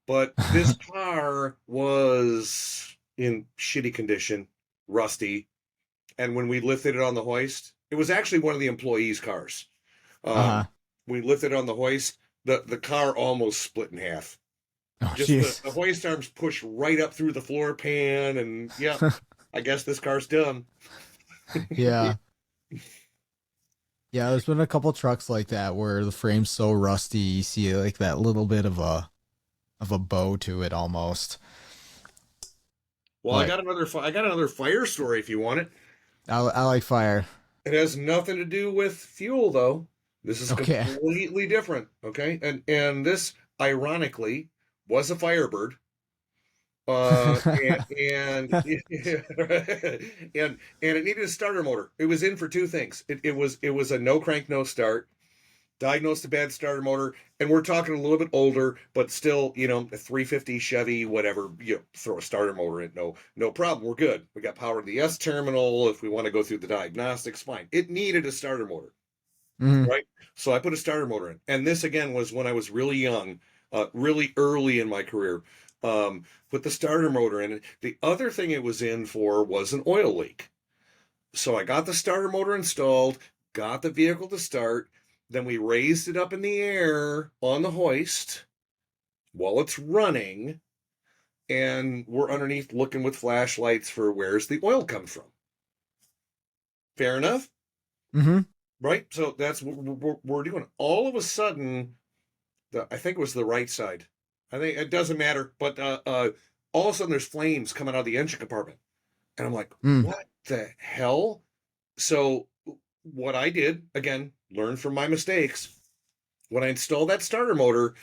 S2: But this car was in shitty condition, rusty, and when we lifted it on the hoist, it was actually one of the employees' cars.
S1: Uh-huh.
S2: We lifted it on the hoist, the car almost split in half.
S1: Oh,
S2: Just
S1: jeez.
S2: the hoist arms push right up through the floor pan, and yeah, I guess this car's done.
S1: Yeah. Yeah, there's been a couple trucks like that where the frame's so rusty, you see like that little bit of a bow to it almost.
S2: Well,
S1: But
S2: I got another fire story if you want it.
S1: I like fire.
S2: It has nothing to do with fuel though. This is
S1: Okay.
S2: completely different, okay? And this ironically was a Firebird. And and it needed a starter motor. It was in for two things. It was a no crank, no start. Diagnosed a bad starter motor, and we're talking a little bit older, but still, a 350 Chevy, whatever. Throw a starter motor in, no problem. We're good. We got power to the S terminal. If we want to go through the diagnostics, fine. It needed a starter motor,
S1: Mhm.
S2: right? So I put a starter motor in, and this again was when I was really young, really early in my career. Put the starter motor in. The other thing it was in for was an oil leak. So I got the starter motor installed, got the vehicle to start. Then we raised it up in the air on the hoist while it's running, and we're underneath looking with flashlights for where's the oil come from. Fair enough,
S1: Mhm.
S2: right? So that's what we're doing. All of a sudden, I think it was the right side. I think it doesn't matter, but all of a sudden there's flames coming out of the engine compartment, and I'm like,
S1: Mm.
S2: what the hell? So what I did, again, learn from my mistakes. When I installed that starter motor,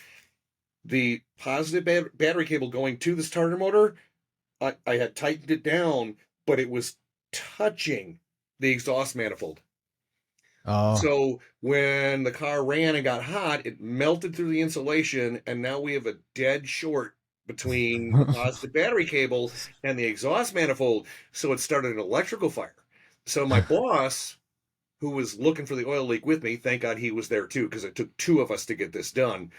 S2: the positive battery cable going to the starter motor, I had tightened it down, but it was touching the exhaust manifold.
S1: Oh.
S2: So when the car ran and got hot, it melted through the insulation, and now we have a dead short between the positive battery cable and the exhaust manifold. So it started an electrical fire. So my boss, who was looking for the oil leak with me, thank God he was there too, because it took two of us to get this done.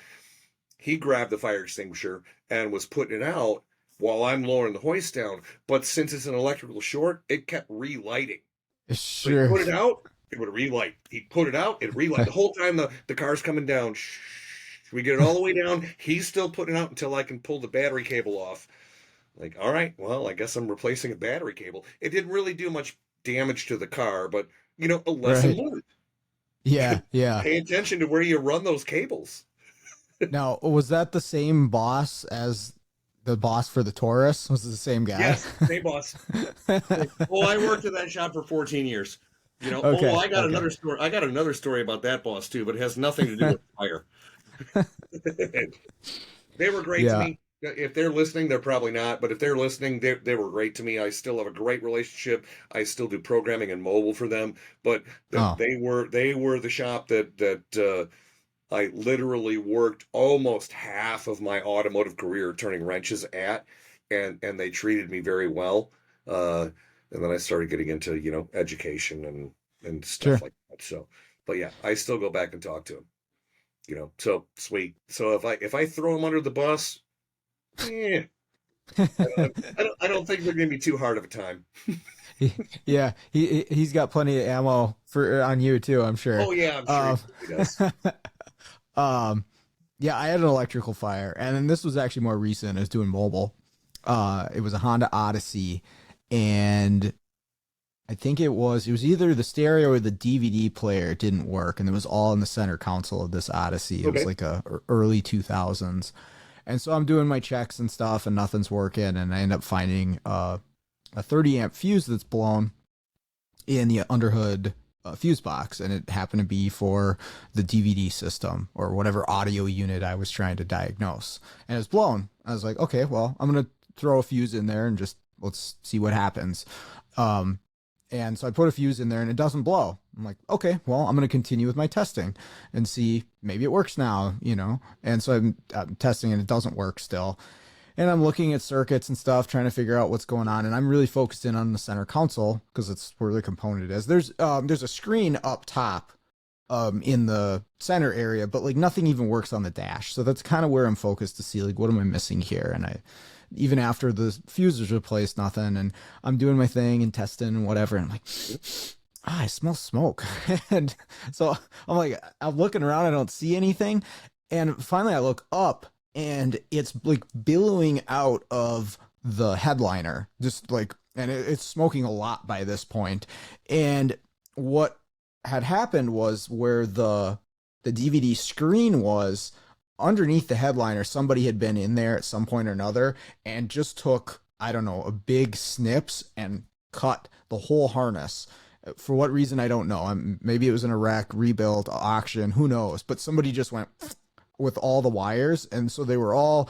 S2: He grabbed the fire extinguisher and was putting it out while I'm lowering the hoist down. But since it's an electrical short, it kept relighting. So he
S1: Sure.
S2: put it out, it would relight. He'd put it out, it relight. The whole time the car's coming down. Shh, we get it all the way down. He's still putting it out until I can pull the battery cable off. Like, all right, well, I guess I'm replacing a battery cable. It didn't really do much damage to the car, but a lesson
S1: Right.
S2: learned.
S1: Yeah, yeah.
S2: Pay attention to where you run those cables.
S1: Now, was that the same boss as the boss for the Taurus? Was it the same guy?
S2: Yes, same boss. Oh, I worked at that shop for 14 years.
S1: Okay,
S2: I got
S1: okay.
S2: another story. I got another story about that boss too, but it has nothing to do with fire. They were great to
S1: Yeah,
S2: me. If they're listening, they're probably not, but if they're listening, they were great to me. I still have a great relationship. I still do programming and mobile for them, but
S1: oh,
S2: they were the shop that I literally worked almost half of my automotive career turning wrenches at, and they treated me very well. Uh, and then I started getting into education and stuff
S1: sure.
S2: like that. So, but yeah, I still go back and talk to them. So sweet. So if I throw them under the bus, yeah, I don't think they're going to be too hard of a time.
S1: Yeah, he's got plenty of ammo for on you too, I'm sure.
S2: Oh yeah, I'm sure
S1: Um,
S2: he does.
S1: um, yeah, I had an electrical fire, and then this was actually more recent. I was doing mobile. It was a Honda Odyssey, and I think it was either the stereo or the DVD player didn't work, and it was all in the center console of this Odyssey. It was
S2: Okay.
S1: like a early 2000s. And so I'm doing my checks and stuff, and nothing's working. And I end up finding a 30 amp fuse that's blown in the underhood fuse box, and it happened to be for the DVD system or whatever audio unit I was trying to diagnose. And it was blown. I was like, okay, well, I'm gonna throw a fuse in there and just let's see what happens. And so I put a fuse in there and it doesn't blow. I'm like, okay, well, I'm going to continue with my testing and see maybe it works now, you know? And so I'm testing and it doesn't work still. And I'm looking at circuits and stuff, trying to figure out what's going on. And I'm really focused in on the center console because it's where the component is. There's a screen up top in the center area, but like nothing even works on the dash. So that's kind of where I'm focused to see like, what am I missing here? And even after the fuse is replaced, nothing. And I'm doing my thing and testing and whatever. And I'm like, I smell smoke. And so I'm like, I'm looking around, I don't see anything. And finally I look up and it's like billowing out of the headliner, just like, and it's smoking a lot by this point. And what had happened was where the DVD screen was, underneath the headliner, somebody had been in there at some point or another and just took, I don't know, a big snips and cut the whole harness. For what reason, I don't know. Maybe it was in a wreck, rebuild, auction, who knows? But somebody just went with all the wires, and so they were all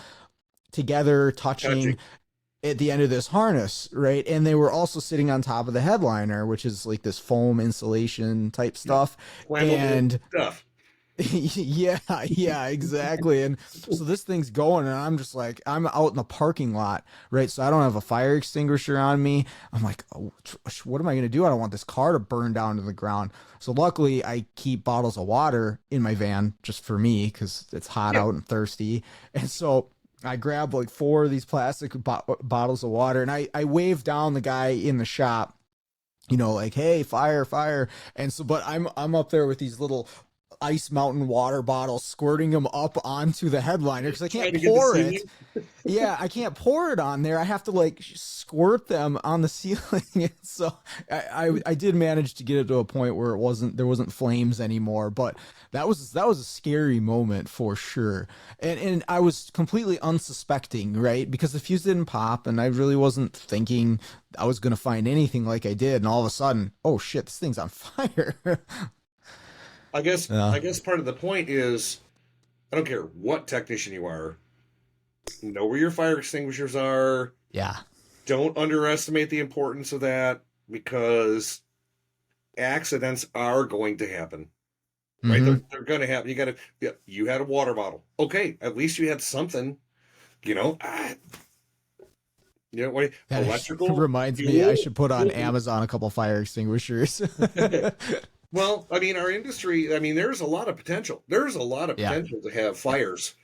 S1: together touching at the end of this harness, right? And they were also sitting on top of the headliner, which is like this foam insulation type stuff. And
S2: stuff.
S1: yeah, exactly. And so this thing's going, and I'm just like, I'm out in the parking lot, right? So I don't have a fire extinguisher on me. I'm like, oh, what am I going to do? I don't want this car to burn down to the ground. So luckily, I keep bottles of water in my van just for me because it's hot out and thirsty. And so I grab like 4 of these plastic bottles of water, and I wave down the guy in the shop, you know, like, hey, fire. And so, but I'm up there with these little Ice Mountain water bottles, squirting them up onto the headliner because I can't pour it. Yeah, I can't pour it on there. I have to like squirt them on the ceiling. So I did manage to get it to a point where there wasn't flames anymore, but that was a scary moment for sure. And I was completely unsuspecting, right? Because the fuse didn't pop, and I really wasn't thinking I was gonna find anything like I did. And all of a sudden, oh shit, this thing's on fire.
S2: I guess part of the point is, I don't care what technician you are, know where your fire extinguishers are.
S1: Yeah.
S2: Don't underestimate the importance of that, because accidents are going to happen. Right?
S1: Mm-hmm.
S2: They're going to happen. You had a water bottle. Okay, at least you had something, you know. What electrical
S1: reminds me I should put on Amazon a couple fire extinguishers.
S2: Well, I mean, our industry, I mean, there's a lot of potential. There's a lot of potential to have fires,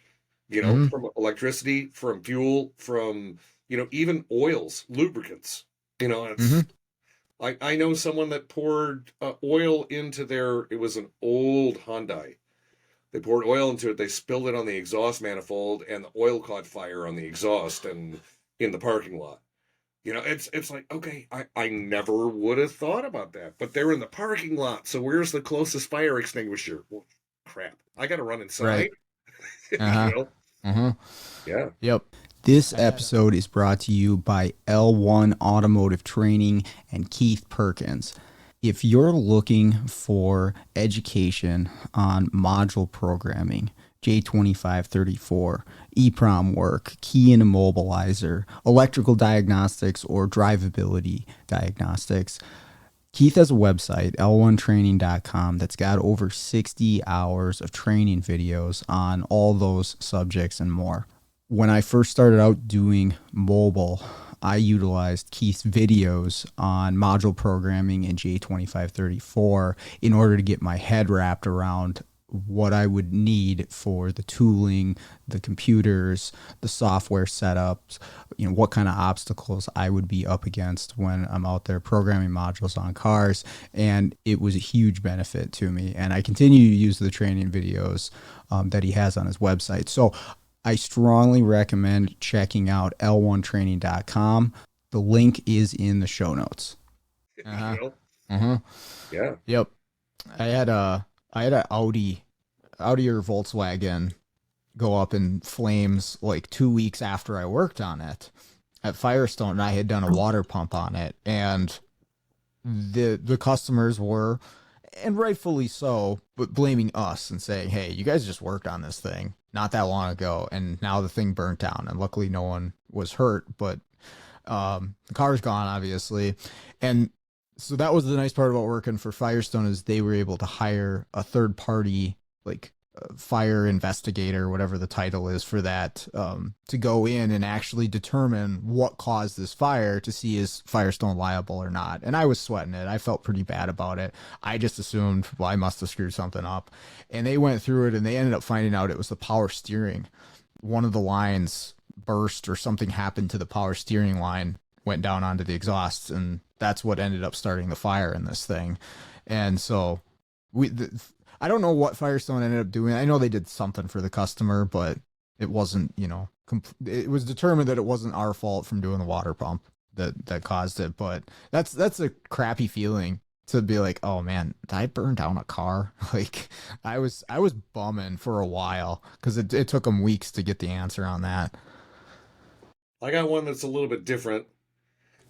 S2: you know, from electricity, from fuel, from, you know, even oils, lubricants. You know, it's, I know someone that poured oil into it was an old Hyundai. They poured oil into it, they spilled it on the exhaust manifold, and the oil caught fire on the exhaust and in the parking lot. You know, it's like, okay, I never would have thought about that, but they're in the parking lot. So where's the closest fire extinguisher? Well, crap, I got to run inside. Right. You know? Yeah.
S1: Yep. This episode is brought to you by L1 Automotive Training and Keith Perkins. If you're looking for education on module programming, J2534, EEPROM work, key and immobilizer, electrical diagnostics, or drivability diagnostics, Keith has a website, l1training.com, that's got over 60 hours of training videos on all those subjects and more. When I first started out doing mobile, I utilized Keith's videos on module programming in J2534 in order to get my head wrapped around what I would need for the tooling, the computers, the software setups, you know, what kind of obstacles I would be up against when I'm out there programming modules on cars. And it was a huge benefit to me. And I continue to use the training videos that he has on his website. So I strongly recommend checking out l1training.com. The link is in the show notes.
S2: Yeah.
S1: Yep. I had an Audi or Volkswagen go up in flames like 2 weeks after I worked on it at Firestone, and I had done a water pump on it, and the customers were, and rightfully so, but blaming us and saying, "Hey, you guys just worked on this thing not that long ago, and now the thing burnt down." And luckily, no one was hurt, but the car's gone, obviously. And so that was the nice part about working for Firestone, is they were able to hire a third party, like fire investigator, whatever the title is for that, to go in and actually determine what caused this fire, to see is Firestone liable or not. And I was sweating it. I felt pretty bad about it. I just assumed, well, I must have screwed something up. And they went through it, and they ended up finding out it was the power steering. One of the lines burst, or something happened to the power steering line, went down onto the exhausts, and that's what ended up starting the fire in this thing. And so I don't know what Firestone ended up doing. I know they did something for the customer, but it wasn't, it was determined that it wasn't our fault from doing the water pump that caused it. But that's a crappy feeling, to be like, oh man, did I burn down a car? Like I was bumming for a while, because it took them weeks to get the answer on that.
S2: I got one that's a little bit different,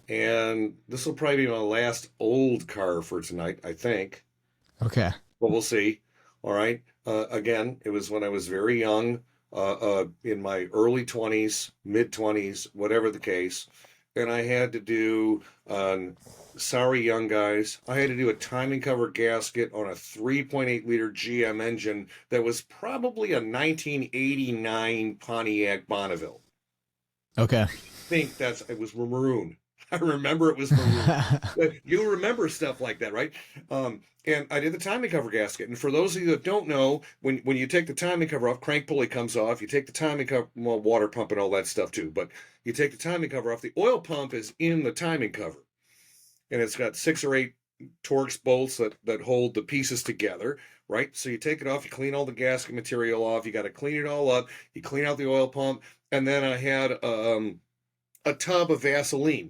S2: and this will probably be my last old car for tonight, I think.
S1: Okay.
S2: But we'll see. All right. Again, it was when I was very young, in my early 20s, mid 20s, whatever the case. And I had to do, sorry, young guys, I had to do a timing cover gasket on a 3.8 liter GM engine that was probably a 1989 Pontiac Bonneville.
S1: Okay.
S2: I think it was maroon. I remember it was maroon. You remember stuff like that, right? And I did the timing cover gasket. And for those of you that don't know, when you take the timing cover off, crank pulley comes off. You take the timing cover, well, water pump and all that stuff too. But you take the timing cover off. The oil pump is in the timing cover, and it's got 6 or 8 Torx bolts that hold the pieces together, right? So you take it off, you clean all the gasket material off. You got to clean it all up. You clean out the oil pump, and then I had a tub of Vaseline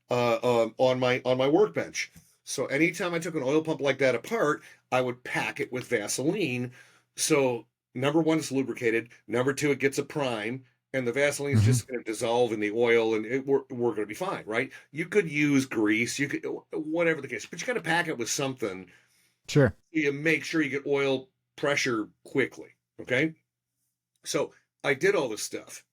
S2: on my workbench. So anytime I took an oil pump like that apart, I would pack it with Vaseline. So number one, it's lubricated. Number two, it gets a prime, and the Vaseline is just going to dissolve in the oil, and we're going to be fine, right? You could use grease, you could, whatever the case, but you got to pack it with something.
S1: Sure.
S2: You make sure you get oil pressure quickly. Okay. So I did all this stuff,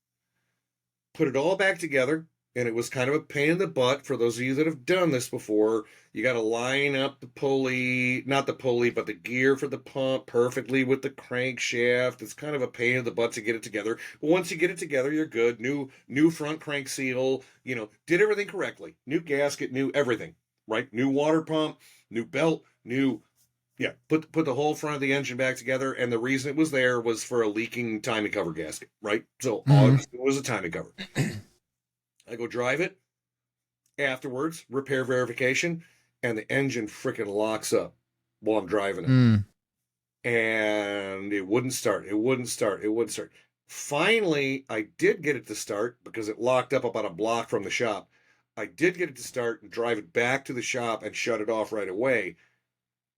S2: put it all back together. And it was kind of a pain in the butt for those of you that have done this before. You got to line up the pulley, not the pulley, but the gear for the pump perfectly with the crankshaft. It's kind of a pain in the butt to get it together. But once you get it together, you're good. New front crank seal, did everything correctly. New gasket, new everything, right? New water pump, new belt, put the whole front of the engine back together. And the reason it was there was for a leaking timing cover gasket, right? So all it was a timing cover. I go drive it. Afterwards, repair verification, and the engine freaking locks up while I'm driving it. And it wouldn't start. It wouldn't start. It wouldn't start. Finally, I did get it to start because it locked up about a block from the shop. I did get it to start and drive it back to the shop and shut it off right away.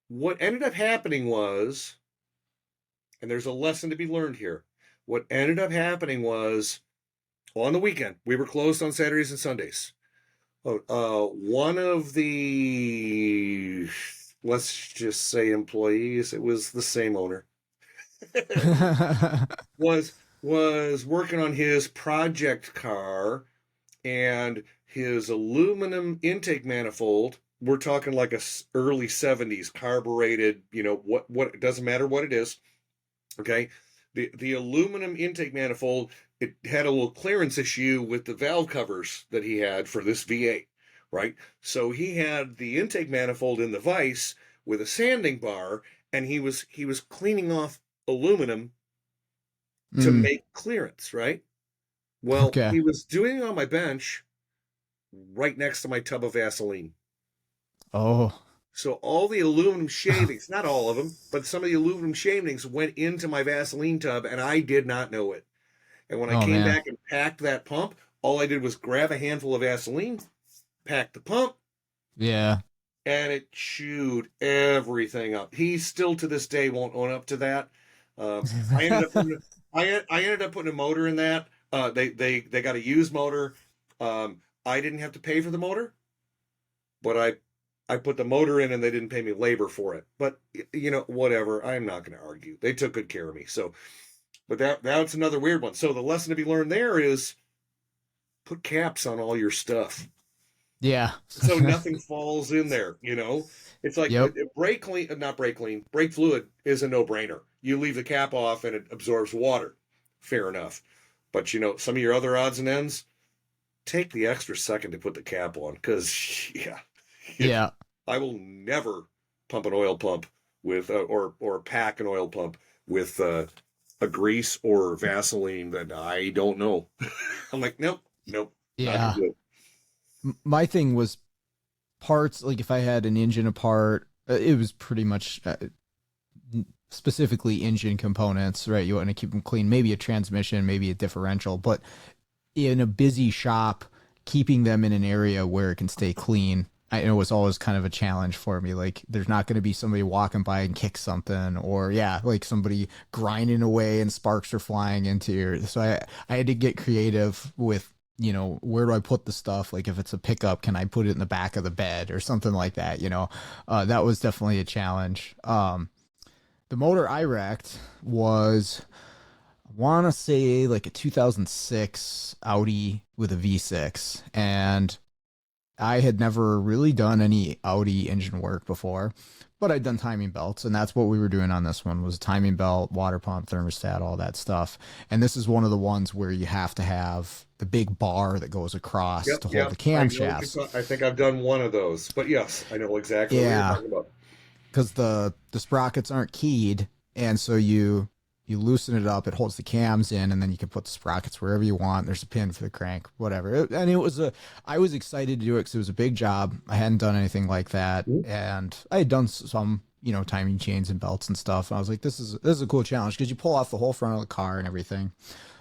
S2: What ended up happening was, and there's a lesson to be learned here, what ended up happening was, on the weekend, we were closed on Saturdays and Sundays. One of the, let's just say, employees, it was the same owner, was working on his project car, and his aluminum intake manifold, we're talking like a early 70s carbureted, what it doesn't matter what it is, okay? The aluminum intake manifold, it had a little clearance issue with the valve covers that he had for this V8, right? So he had the intake manifold in the vise with a sanding bar, and he was cleaning off aluminum to make clearance, right? Well, he was doing it on my bench right next to my tub of Vaseline.
S1: Oh.
S2: So all the aluminum shavings, not all of them, but some of the aluminum shavings went into my Vaseline tub, and I did not know it. And when I came back and packed that pump, all I did was grab a handful of Vaseline, pack the pump.
S1: Yeah.
S2: And it chewed everything up. He still to this day won't own up to that. I I ended up putting a motor in that. They got a used motor. I didn't have to pay for the motor, but I put the motor in and they didn't pay me labor for it. But whatever. I'm not going to argue. They took good care of me. So, but that's another weird one. So the lesson to be learned there is put caps on all your stuff
S1: Yeah.
S2: so nothing falls in there. It's like
S1: Yep.
S2: brake clean, not brake clean. Brake fluid is a no-brainer. You leave the cap off and it absorbs water. Fair enough. But some of your other odds and ends, take the extra second to put the cap on, because yeah,
S1: Yeah.
S2: I will never pump an oil pump with or pack an oil pump with a grease or Vaseline that I don't know. I'm like, nope, nope, not gonna
S1: Yeah.
S2: do it.
S1: My thing was parts, like if I had an engine apart, it was pretty much specifically engine components, right? You want to keep them clean, maybe a transmission, maybe a differential, but in a busy shop, keeping them in an area where it can stay clean, I know was always kind of a challenge for me. Like there's not going to be somebody walking by and kick something, or yeah, like somebody grinding away and sparks are flying into your. So I had to get creative with, where do I put the stuff? Like if it's a pickup, can I put it in the back of the bed or something like that? That was definitely a challenge. The motor I wrecked was, I want to say like a 2006 Audi with a V6, and I had never really done any Audi engine work before, but I'd done timing belts, and that's what we were doing on this one, was timing belt, water pump, thermostat, all that stuff. And this is one of the ones where you have to have the big bar that goes across
S2: Yep,
S1: to hold
S2: yep.
S1: the
S2: I know what
S1: camshafts.
S2: I think I've done one of those, but yes, I know exactly what you're
S1: Yeah,
S2: talking about.
S1: because the sprockets aren't keyed, and so you loosen it up, it holds the cams in, and then you can put the sprockets wherever you want. There's a pin for the crank, whatever. And I was excited to do it because it was a big job. I hadn't done anything like that,
S2: Mhm.
S1: and I had done some timing chains and belts and stuff. And I was like, this is a cool challenge because you pull off the whole front of the car and everything.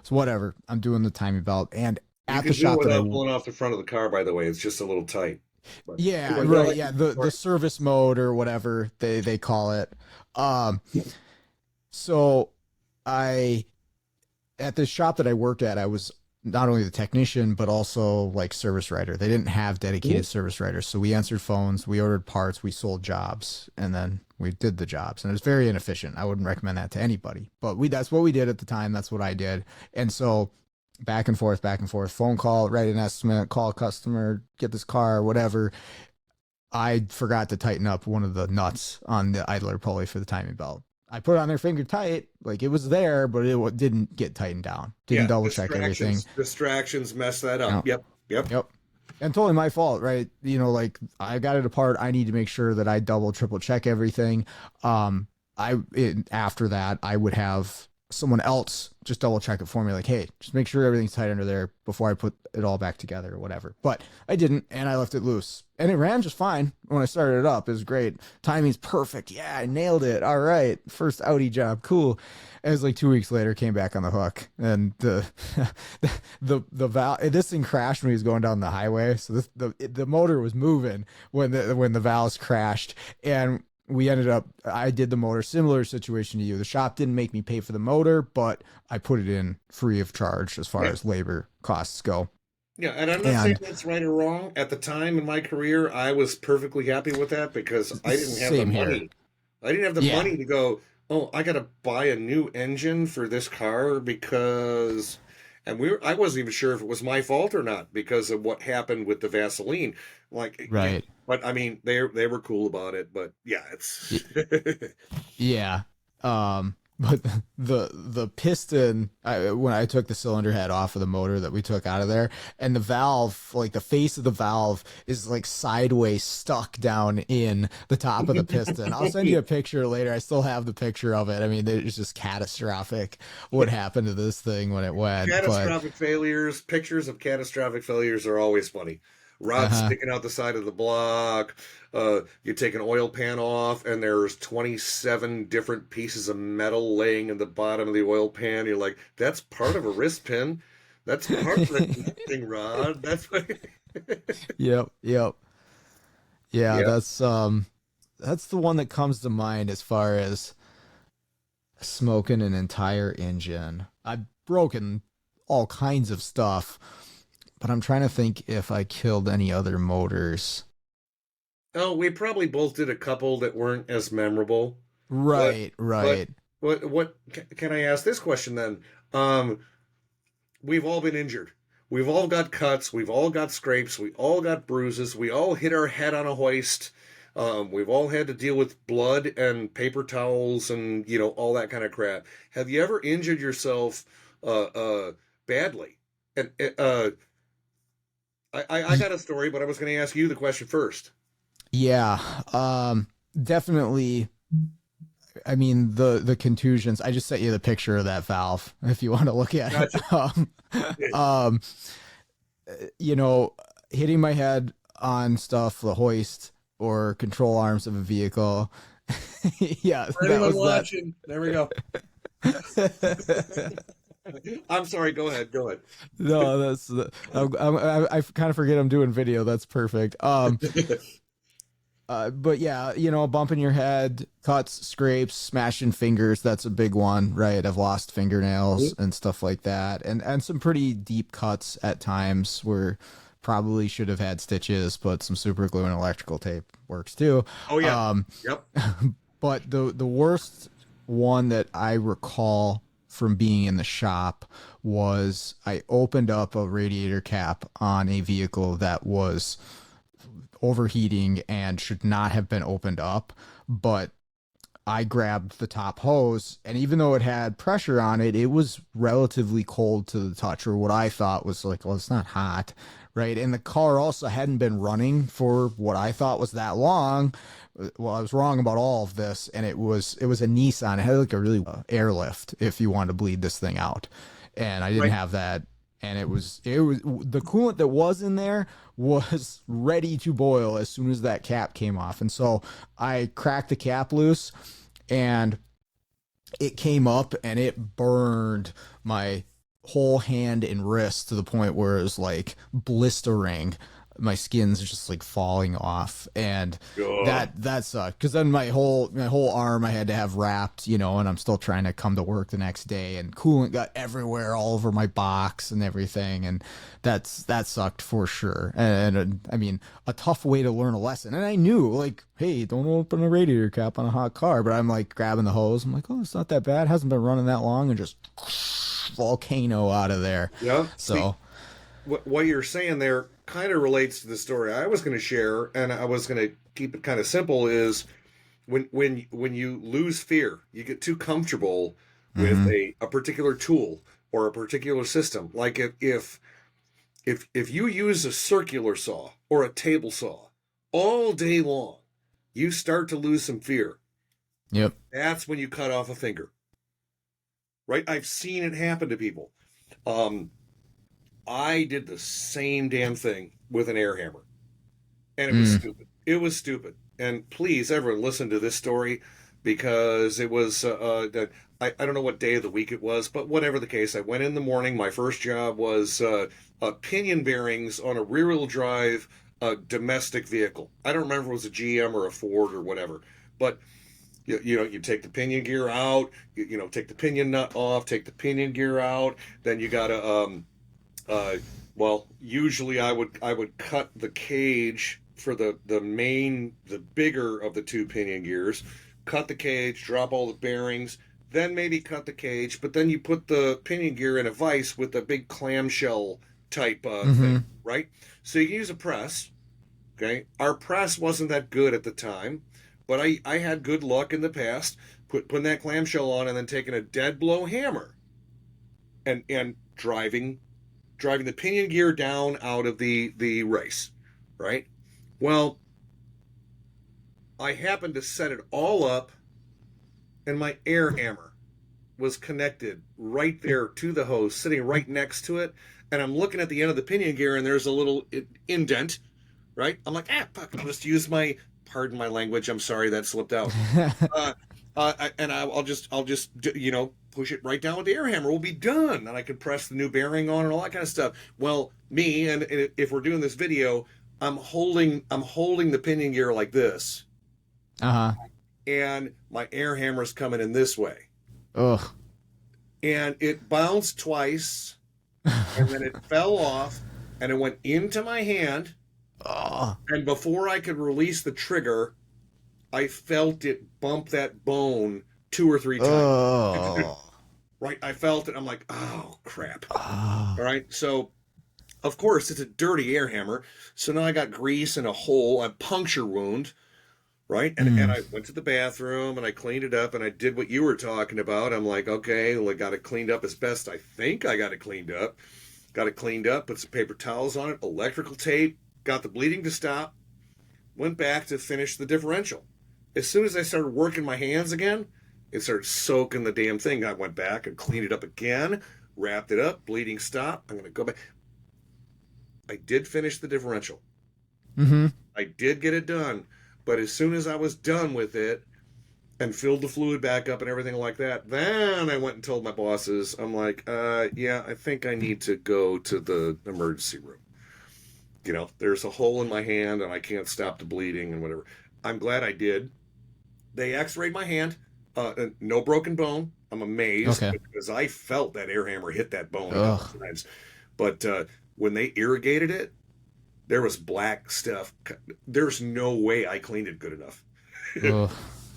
S1: So whatever, I'm doing the timing belt, and
S2: You
S1: at the
S2: can do it
S1: shop that I
S2: without pulling off the front of the car, by the way. It's just a little tight. But
S1: yeah,
S2: anyway, go
S1: right,
S2: ahead.
S1: yeah, the
S2: Sorry.
S1: service mode or whatever they call it. Um, so I at the shop that I worked at, I was not only the technician, but also like service writer. They didn't have dedicated
S2: Mhm.
S1: service writers. So we answered phones, we ordered parts, we sold jobs, and then we did the jobs. And it was very inefficient. I wouldn't recommend that to anybody, but that's what we did at the time. That's what I did. And so back and forth, phone call, write an estimate, call a customer, get this car, whatever. I forgot to tighten up one of the nuts on the idler pulley for the timing belt. I put it on there finger tight, like it was there, but it didn't get tightened down. Didn't
S2: Yeah,
S1: double check everything.
S2: distractions mess that up.
S1: Yep,
S2: Yep, yep.
S1: yep. And totally my fault, right? Like I got it apart. I need to make sure that I double, triple check everything. After that, I would have someone else just double check it for me, like, hey, just make sure everything's tight under there before I put it all back together or whatever. But I didn't, and I left it loose, and it ran just fine when I started it up. It was great. Timing's perfect. Yeah, I nailed it. All right, first Audi job, cool. It was like 2 weeks later, came back on the hook, and the valve. This thing crashed when he was going down the highway, so the motor was moving when the valves crashed, and we ended up, I did the motor, similar situation to you. The shop didn't make me pay for the motor, but I put it in free of charge as far
S2: Yeah,
S1: as labor costs go.
S2: yeah. And I'm not saying
S1: And
S2: that's right or wrong. At the time in my career, I was perfectly happy with that because I didn't have the
S1: same here.
S2: money. I didn't have the
S1: Yeah.
S2: money to go, oh, I got to buy a new engine for this car because, and I wasn't even sure if it was my fault or not because of what happened with the Vaseline. Like, yeah,
S1: Right.
S2: but I mean, they were cool about it. But yeah, it's
S1: Y- Yeah. But the piston, when I took the cylinder head off of the motor that we took out of there, and the valve, like the face of the valve is like sideways stuck down in the top of the piston. I'll send you a picture later. I still have the picture of it. I mean, it's just catastrophic what happened to this thing when it went. But
S2: catastrophic failures. Pictures of catastrophic failures are always funny. Rods
S1: uh
S2: sticking out the side of the block. You take an oil pan off, and there's 27 different pieces of metal laying in the bottom of the oil pan. You're like, that's part of a wrist pin. That's part of the connecting rod. That's what.
S1: Yep, yep. Yeah,
S2: Yeah.
S1: that's the one that comes to mind as far as smoking an entire engine. I've broken all kinds of stuff, but I'm trying to think if I killed any other motors.
S2: Oh, we probably both did a couple that weren't as memorable. But
S1: Right,
S2: but
S1: right.
S2: what can I ask this question then? Um, we've all been injured. We've all got cuts. We've all got scrapes. We all got bruises. We all hit our head on a hoist. We've all had to deal with blood and paper towels and all that kind of crap. Have you ever injured yourself badly? And I
S1: Y-
S2: got a story, but I was going to ask you the question first.
S1: Yeah, definitely. I mean, the contusions. I just sent you the picture of that valve if you want to look at
S2: Gotcha.
S1: it. Um, you know, hitting my head on stuff, the hoist or control arms of a vehicle. Yeah,
S2: For
S1: that
S2: anyone
S1: was that.
S2: watching, there we go. I'm sorry. Go ahead. Go
S1: No, that's I kind of forget I'm doing video. That's perfect.
S2: ahead.
S1: But yeah, bumping your head, cuts, scrapes, smashing fingers. That's a big one, right? I've lost fingernails and stuff like that, and some pretty deep cuts at times where probably should have had stitches, but some super glue and electrical tape works too.
S2: Oh yeah.
S1: Um,
S2: Yep.
S1: but the worst one that I recall from being in the shop was I opened up a radiator cap on a vehicle that was overheating and should not have been opened up, but I grabbed the top hose, and even though it had pressure on it, it was relatively cold to the touch, or what I thought was like, well, it's not hot, right? And the car also hadn't been running for what I thought was that long. Well, I was wrong about all of this, and it was a Nissan. It had like a really airlift if you wanted to bleed this thing out, and I didn't
S2: Right.
S1: have that. And it was the coolant that was in there was ready to boil as soon as that cap came off, and so I cracked the cap loose and it came up and it burned my whole hand and wrist to the point where it was like blistering. My skin's just like falling off, and
S2: Ugh.
S1: that sucked because then my whole arm I had to have wrapped, and I'm still trying to come to work the next day, and coolant got everywhere all over my box and everything, and that sucked for sure. And I mean, a tough way to learn a lesson. And I knew, like, hey, don't open a radiator cap on a hot car, but I'm like grabbing the hose. I'm like, oh, it's not that bad. It hasn't been running that long, and just volcano out of there.
S2: Yeah. See,
S1: So,
S2: what you're saying there kind of relates to the story I was going to share, and I was going to keep it kind of simple. Is when you lose fear, you get too comfortable with
S1: mm-hmm,
S2: a particular tool or a particular system. Like if you use a circular saw or a table saw all day long, you start to lose some fear.
S1: yep.
S2: That's when you cut off a finger, right? I've seen it happen to people. Um, I did the same damn thing with an air hammer, and it was
S1: Mm,
S2: stupid. It was stupid. And please, everyone, listen to this story because it was I don't know what day of the week it was, but whatever the case, I went in the morning. My first job was pinion bearings on a rear-wheel drive domestic vehicle. I don't remember if it was a GM or a Ford or whatever, but you take the pinion gear out, take the pinion nut off, take the pinion gear out, then you gotta uh, well, usually I would cut the cage for the bigger of the two pinion gears, cut the cage, drop all the bearings, then maybe cut the cage, but then you put the pinion gear in a vise with a big clamshell type thing,
S1: mm-hmm.
S2: right? So you can use a press. Okay, our press wasn't that good at the time, but I had good luck in the past putting that clamshell on and then taking a dead blow hammer and driving the pinion gear down out of the race, right? Well, I happened to set it all up, and my air hammer was connected right there to the hose, sitting right next to it. And I'm looking at the end of the pinion gear, and there's a little indent, right? I'm like, fuck, I'll just use my, pardon my language, I'm sorry that slipped out. Uh, and I'll just push it right down with the air hammer. We'll be done, and I can press the new bearing on and all that kind of stuff. Well, me and if we're doing this video, I'm holding the pinion gear like this,
S1: Uh-huh.
S2: and my air hammer's coming in this way.
S1: Ugh.
S2: and it bounced twice, and then it fell off, and it went into my hand.
S1: Oh.
S2: And before I could release the trigger, I felt it bump that bone 2 or 3 times.
S1: Oh.
S2: Right? I felt it. I'm like, oh, crap.
S1: Oh.
S2: All right. So, of course, it's a dirty air hammer. So now I got grease and a hole, a puncture wound. Right. And
S1: Mm.
S2: I went to the bathroom and I cleaned it up and I did what you were talking about. I'm like, okay, well, I got it cleaned up as best I think I got it cleaned up. Got it cleaned up, put some paper towels on it, electrical tape, got the bleeding to stop, went back to finish the differential. As soon as I started working my hands again, it started soaking the damn thing. I went back and cleaned it up again, wrapped it up, bleeding stopped. I'm going to go back. I did finish the differential.
S1: Mm-hmm.
S2: I did get it done. But as soon as I was done with it and filled the fluid back up and everything like that, then I went and told my bosses, I'm like, yeah, I think I need to go to the emergency room. There's a hole in my hand and I can't stop the bleeding and whatever. I'm glad I did. They x-rayed my hand. No broken bone. I'm amazed
S1: Okay.
S2: because I felt that air hammer hit that bone a
S1: Ugh.
S2: couple times. But when they irrigated it, there was black stuff. There's no way I cleaned it good enough.
S1: Ugh.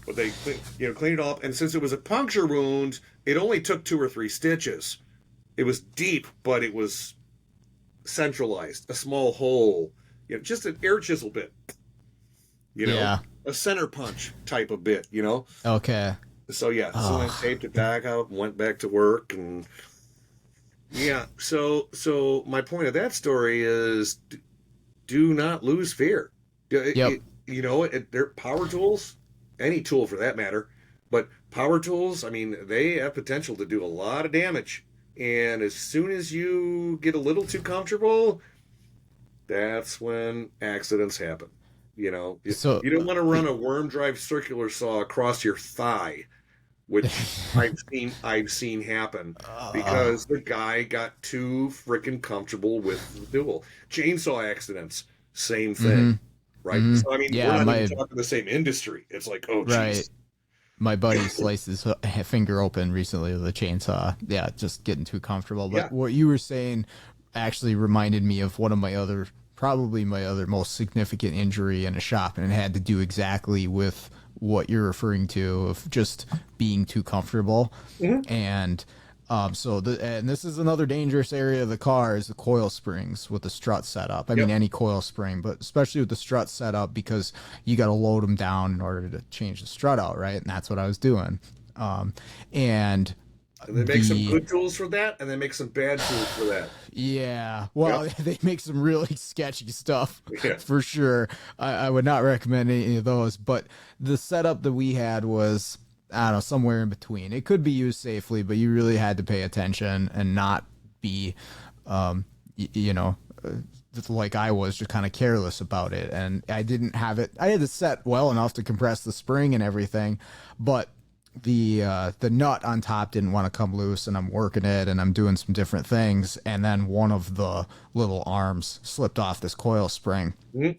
S2: But they cleaned it all up. And since it was a puncture wound, it only took 2 or 3 stitches. It was deep, but it was centralized, a small hole, just an air chisel bit,
S1: Yeah.
S2: a center punch type of bit.
S1: Okay.
S2: So yeah, so I taped it back out and went back to work, and yeah. So my point of that story is, do not lose fear.
S1: Yep.
S2: They're power tools, any tool for that matter, but power tools, I mean, they have potential to do a lot of damage. And as soon as you get a little too comfortable, that's when accidents happen.
S1: So,
S2: You don't want to run a worm drive circular saw across your thigh, which I've seen happen because the guy got too freaking comfortable with the tool. Chainsaw accidents, same thing, right?
S1: mm-hmm.
S2: So I mean, we're
S1: Yeah,
S2: not even talking the same industry. It's like, oh,
S1: right.
S2: geez.
S1: My buddy sliced his finger open recently with a chainsaw. Yeah, just getting too comfortable. But
S2: Yeah.
S1: what you were saying actually reminded me of one of probably my other most significant injury in a shop, and it had to do exactly with what you're referring to of just being too comfortable.
S2: Mm-hmm.
S1: And and this is another dangerous area of the car is the coil springs with the strut setup. I mean,
S2: Yep.
S1: any coil spring, but especially with the strut setup because you got to load them down in order to change the strut out, right? And that's what I was doing. And
S2: And they make some good tools for that, and they make some bad tools for that.
S1: yeah, well,
S2: Yep.
S1: they make some really sketchy stuff
S2: Yeah.
S1: for sure. I would not recommend any of those, but the setup that we had was, I don't know, somewhere in between. It could be used safely, but you really had to pay attention and not be, you know, like I was, just kind of careless about it. And I didn't have it. I had it set well enough to compress the spring and everything, but the nut on top didn't want to come loose, and I'm working it and I'm doing some different things, and then one of the little arms slipped off this coil spring.
S2: Mm-hmm.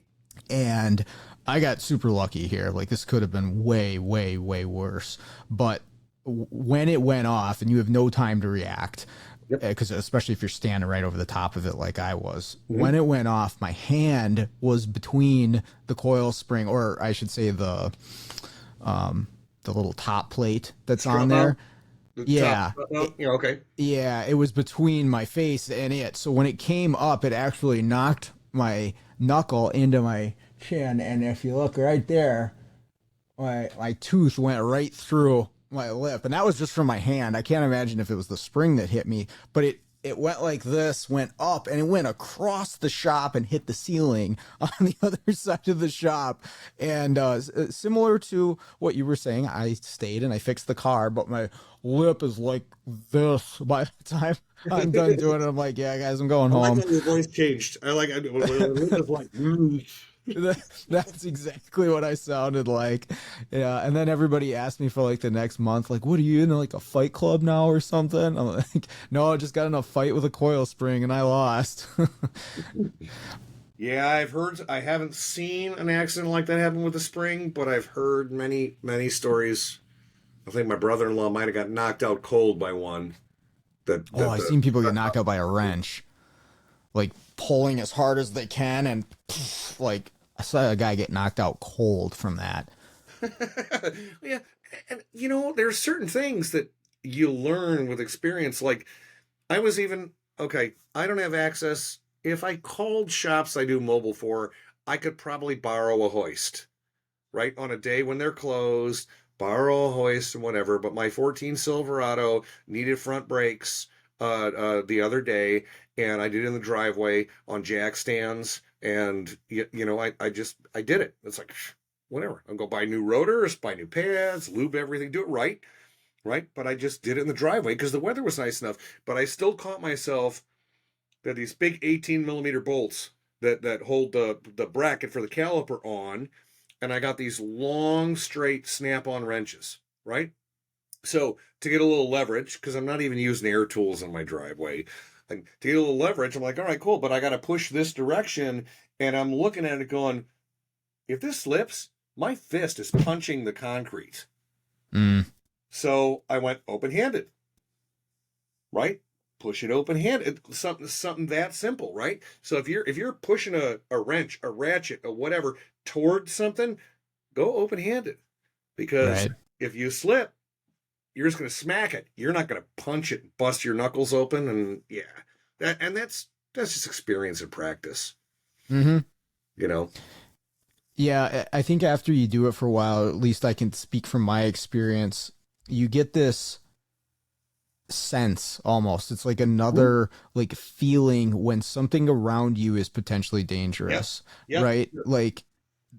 S1: And I got super lucky here. Like, this could have been way, way, way worse. But when it went off and you have no time to react, because especially if you're standing right over the top of it like I was, when it went off, my hand was between the coil spring, or I should say the little top plate that's on there. Yeah.
S2: Okay.
S1: Yeah, it was between my face and it. So when it came up, it actually knocked my knuckle into my chin. And if you look right there, my tooth went right through my lip. And that was just from my hand. I can't imagine if it was the spring that hit me, but it went like this, went up, and it went across the shop and hit the ceiling on the other side of the shop. And similar to what you were saying, I stayed and I fixed the car, but my lip is like this by the time I'm done doing it. I'm like, yeah, guys, I'm going home.
S2: I like how your voice changed. I like it was like.
S1: That's exactly what I sounded like. Yeah. And then everybody asked me for like the next month, like, what are you in, like a fight club now or something? I'm like, no, I just got in a fight with a coil spring and I lost.
S2: Yeah, I haven't seen an accident like that happen with a spring, but I've heard many, many stories. I think my brother-in-law might have got knocked out cold by one.
S1: Oh, I've seen people get knocked out by a wrench, like pulling as hard as they can, and poof, like I saw a guy get knocked out cold from that.
S2: Yeah, and there's certain things that you learn with experience. Like I was even okay. I don't have access. If I called shops I do mobile for, I could probably borrow a hoist, right? On a day when they're closed, borrow a hoist and whatever. But my 14 Silverado needed front brakes the other day, and I did it in the driveway on jack stands. And I did it. It's like whatever. I'll go buy new rotors, buy new pads, lube everything, do it right, right? But I just did it in the driveway because the weather was nice enough. But I still caught myself that these big 18 millimeter bolts that hold the bracket for the caliper on, and I got these long, straight snap-on wrenches, right? So to get a little leverage, because I'm not even using air tools in my driveway, and to get a little leverage, I'm like, all right, cool, but I got to push this direction, and I'm looking at it going, if this slips, my fist is punching the concrete.
S1: Mm.
S2: So I went open-handed, right? Push it open-handed, something that simple, right? So if you're pushing a wrench, a ratchet, or whatever towards something, go open-handed, because
S1: Right.
S2: if you slip, you're just going to smack it. You're not going to punch it and bust your knuckles open, and that's just experience and practice,
S1: Mm-hmm.
S2: you know.
S1: Yeah, I think after you do it for a while, at least I can speak from my experience, you get this sense almost. It's like another like feeling when something around you is potentially dangerous,
S2: Yep.
S1: right? Like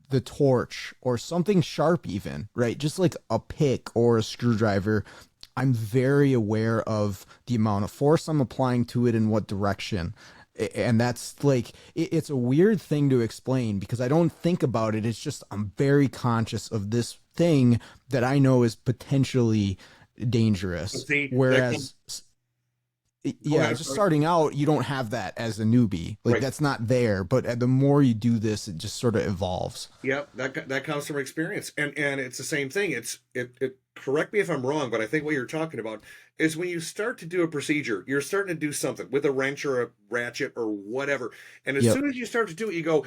S1: the torch or something sharp even, right? Just like a pick or a screwdriver. I'm very aware of the amount of force I'm applying to it and what direction. And that's like, it's a weird thing to explain because I don't think about it. It's just, I'm very conscious of this thing that I know is potentially dangerous.
S2: See,
S1: Whereas,
S2: go
S1: yeah,
S2: ahead.
S1: just
S2: Sorry.
S1: starting out, you don't have that as a newbie. Like
S2: Right.
S1: that's not there. But the more you do this, it just sort of evolves.
S2: Yep, that comes from experience, and it's the same thing. It. Correct me if I'm wrong, but I think what you're talking about is when you start to do a procedure, you're starting to do something with a wrench or a ratchet or whatever, and as
S1: Yep.
S2: soon as you start to do it, you go,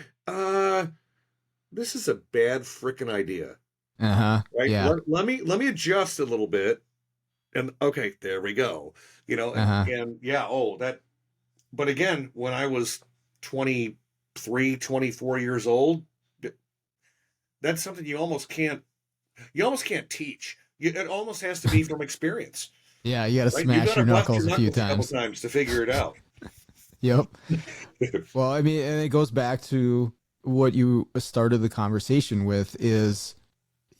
S2: this is a bad freaking idea,
S1: Uh-huh.
S2: right?
S1: Yeah.
S2: Let me adjust a little bit, and okay, there we go.
S1: Uh-huh.
S2: And yeah, that. But again, when I was 23, 24 years old, that's something you almost can't teach. It almost has to be from experience,
S1: Yeah, you got to
S2: right? You got
S1: smash
S2: to
S1: your
S2: bust your
S1: knuckles a few
S2: knuckles a couple
S1: times.
S2: times to figure it out.
S1: Yep. Well, I mean, and it goes back to what you started the conversation with is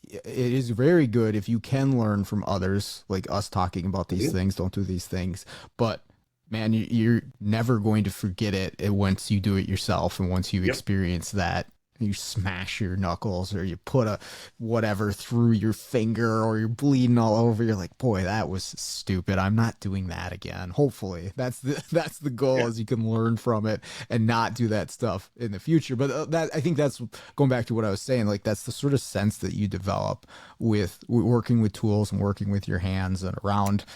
S1: it is very good if you can learn from others, like us talking about these
S2: Mhm.
S1: things, don't do these things. But man, you're never going to forget it once you do it yourself and once you
S2: Yep.
S1: experience that. You smash your knuckles or you put a whatever through your finger or you're bleeding all over. You're like, boy, that was stupid. I'm not doing that again. Hopefully, that's the goal
S2: Yeah.
S1: is you can learn from it and not do that stuff in the future. But that I think that's going back to what I was saying. Like that's the sort of sense that you develop with working with tools and working with your hands and around,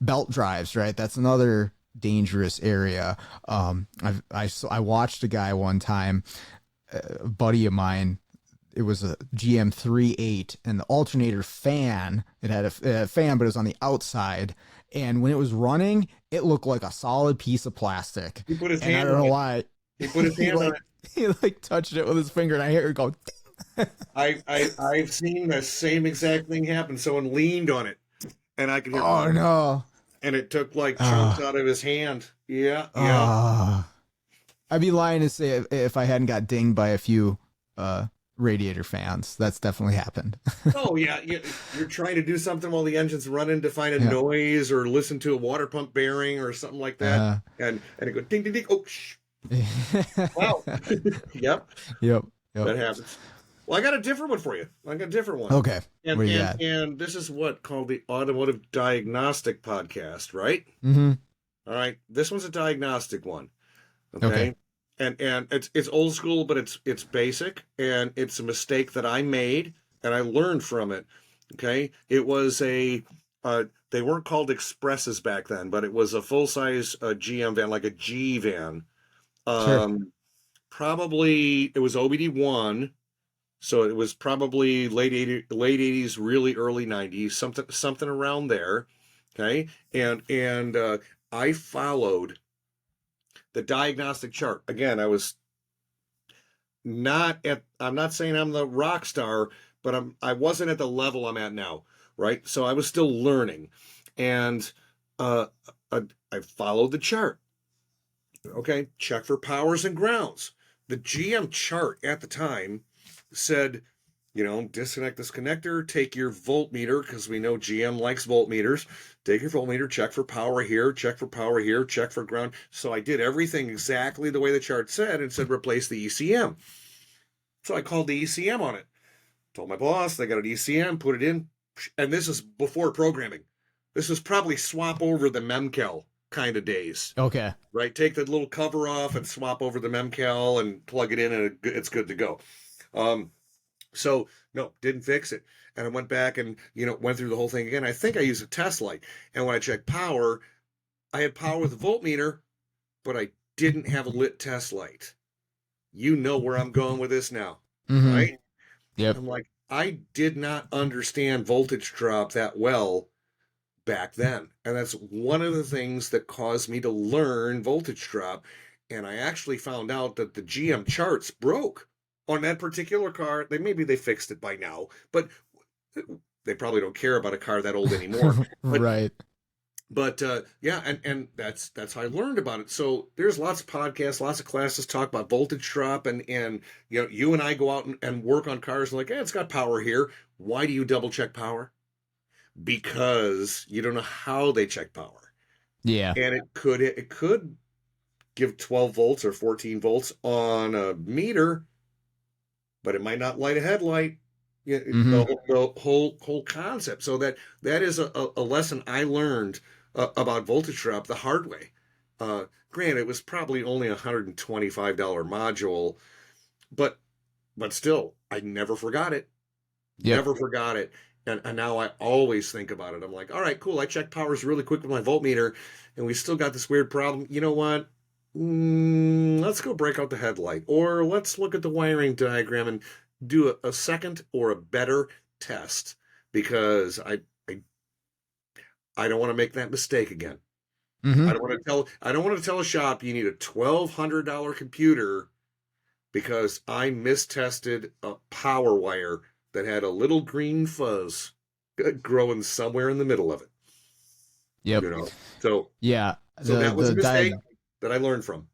S1: belt drives. Right. That's another dangerous area. I watched a guy one time, a buddy of mine. It was a GM 3.8 and the alternator fan. It had a fan, but it was on the outside. And when it was running, it looked like a solid piece of plastic.
S2: He put his
S1: And I
S2: hand
S1: don't
S2: on
S1: know
S2: it.
S1: why.
S2: He put his
S1: he
S2: hand on
S1: like he like touched it with his finger, and I hear it go.
S2: it. I've seen the same exact thing happen. Someone leaned on it, and I could hear,
S1: Oh no!
S2: and it took like chunks
S1: Uh,
S2: out of his hand. Yeah, yeah.
S1: uh, I'd be lying to say if I hadn't got dinged by a few uh, radiator fans. That's definitely happened.
S2: Oh yeah, you're trying to do something while the engine's running to find a
S1: Yeah.
S2: noise or listen to a water pump bearing or something like that,
S1: Uh,
S2: and it go ding ding ding. Oh, wow. Yep,
S1: Yep.
S2: that
S1: Yep.
S2: happens. Well, I got a different one for you. I got a different one,
S1: Okay.
S2: and
S1: What do you
S2: and
S1: got?
S2: and this is what called the Automotive Diagnostic Podcast, right?
S1: Mm-hmm.
S2: All right, this one's a diagnostic one.
S1: Okay.
S2: Okay, and it's old school, but it's basic, and it's a mistake that I made, and I learned from it. Okay, it was a They weren't called Expresses back then, but it was a full-size GM van, like a G van.
S1: Sure.
S2: Probably it was OBD1, so it was probably late 80s, really early 90s, something around there. Okay, and I followed the diagnostic chart. Again, I was not at. I'm not saying I'm the rock star, but I wasn't at the level I'm at now, right? So I was still learning, and uh, I followed the chart. Okay, check for powers and grounds. The GM chart at the time said, disconnect this connector, take your voltmeter, because we know GM likes voltmeters. Take your voltmeter, check for power here, check for power here, check for ground. So I did everything exactly the way the chart said and said replace the ECM. So I called the ECM on it. Told my boss, they got an ECM, put it in. And this is before programming. This was probably swap over the Memcal kind of days.
S1: Okay.
S2: Right? Take the little cover off and swap over the Memcal and plug it in, and it's good to go. So no, didn't fix it. And I went back and, went through the whole thing again. I think I used a test light. And when I checked power, I had power with a voltmeter, but I didn't have a lit test light. You know where I'm going with this now, right?
S1: Yep.
S2: I'm like, I did not understand voltage drop that well back then. And that's one of the things that caused me to learn voltage drop. And I actually found out that the GM charts broke on that particular car. Maybe they fixed it by now, but they probably don't care about a car that old anymore.
S1: Right.
S2: But yeah, and that's how I learned about it. So there's lots of podcasts, lots of classes talk about voltage drop, and you and I go out and work on cars and like, it's got power here. Why do you double check power? Because you don't know how they check power.
S1: Yeah.
S2: And it could give 12 volts or 14 volts on a meter, but it might not light a headlight. The whole concept. So that is a lesson I learned about voltage drop the hard way. Granted, it was probably only a $125 module, but still, I never forgot it. Yep. Never forgot it. And now I always think about it. I'm like, all right, cool. I checked powers really quick with my voltmeter, and we still got this weird problem. You know what? Let's go break out the headlight, or let's look at the wiring diagram and do a second or a better test, because I don't want to make that mistake again. I don't want to tell a shop you need a $1,200 computer because I mistested a power wire that had a little green fuzz growing somewhere in the middle of it.
S1: Yep.
S2: So
S1: yeah,
S2: so that was a mistake that I learned from.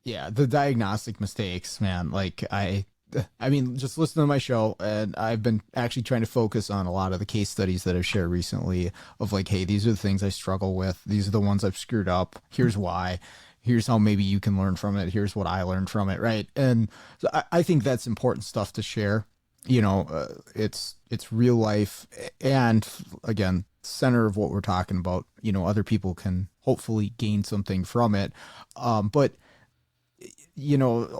S1: Yeah, the diagnostic mistakes, man. Like I mean, just listen to my show, and I've been actually trying to focus on a lot of the case studies that I've shared recently of like, hey, these are the things I struggle with. These are the ones I've screwed up. Here's why. Here's how maybe you can learn from it. Here's what I learned from it, right? And so I think that's important stuff to share. It's real life, and again, center of what we're talking about. Other people can hopefully gain something from it. But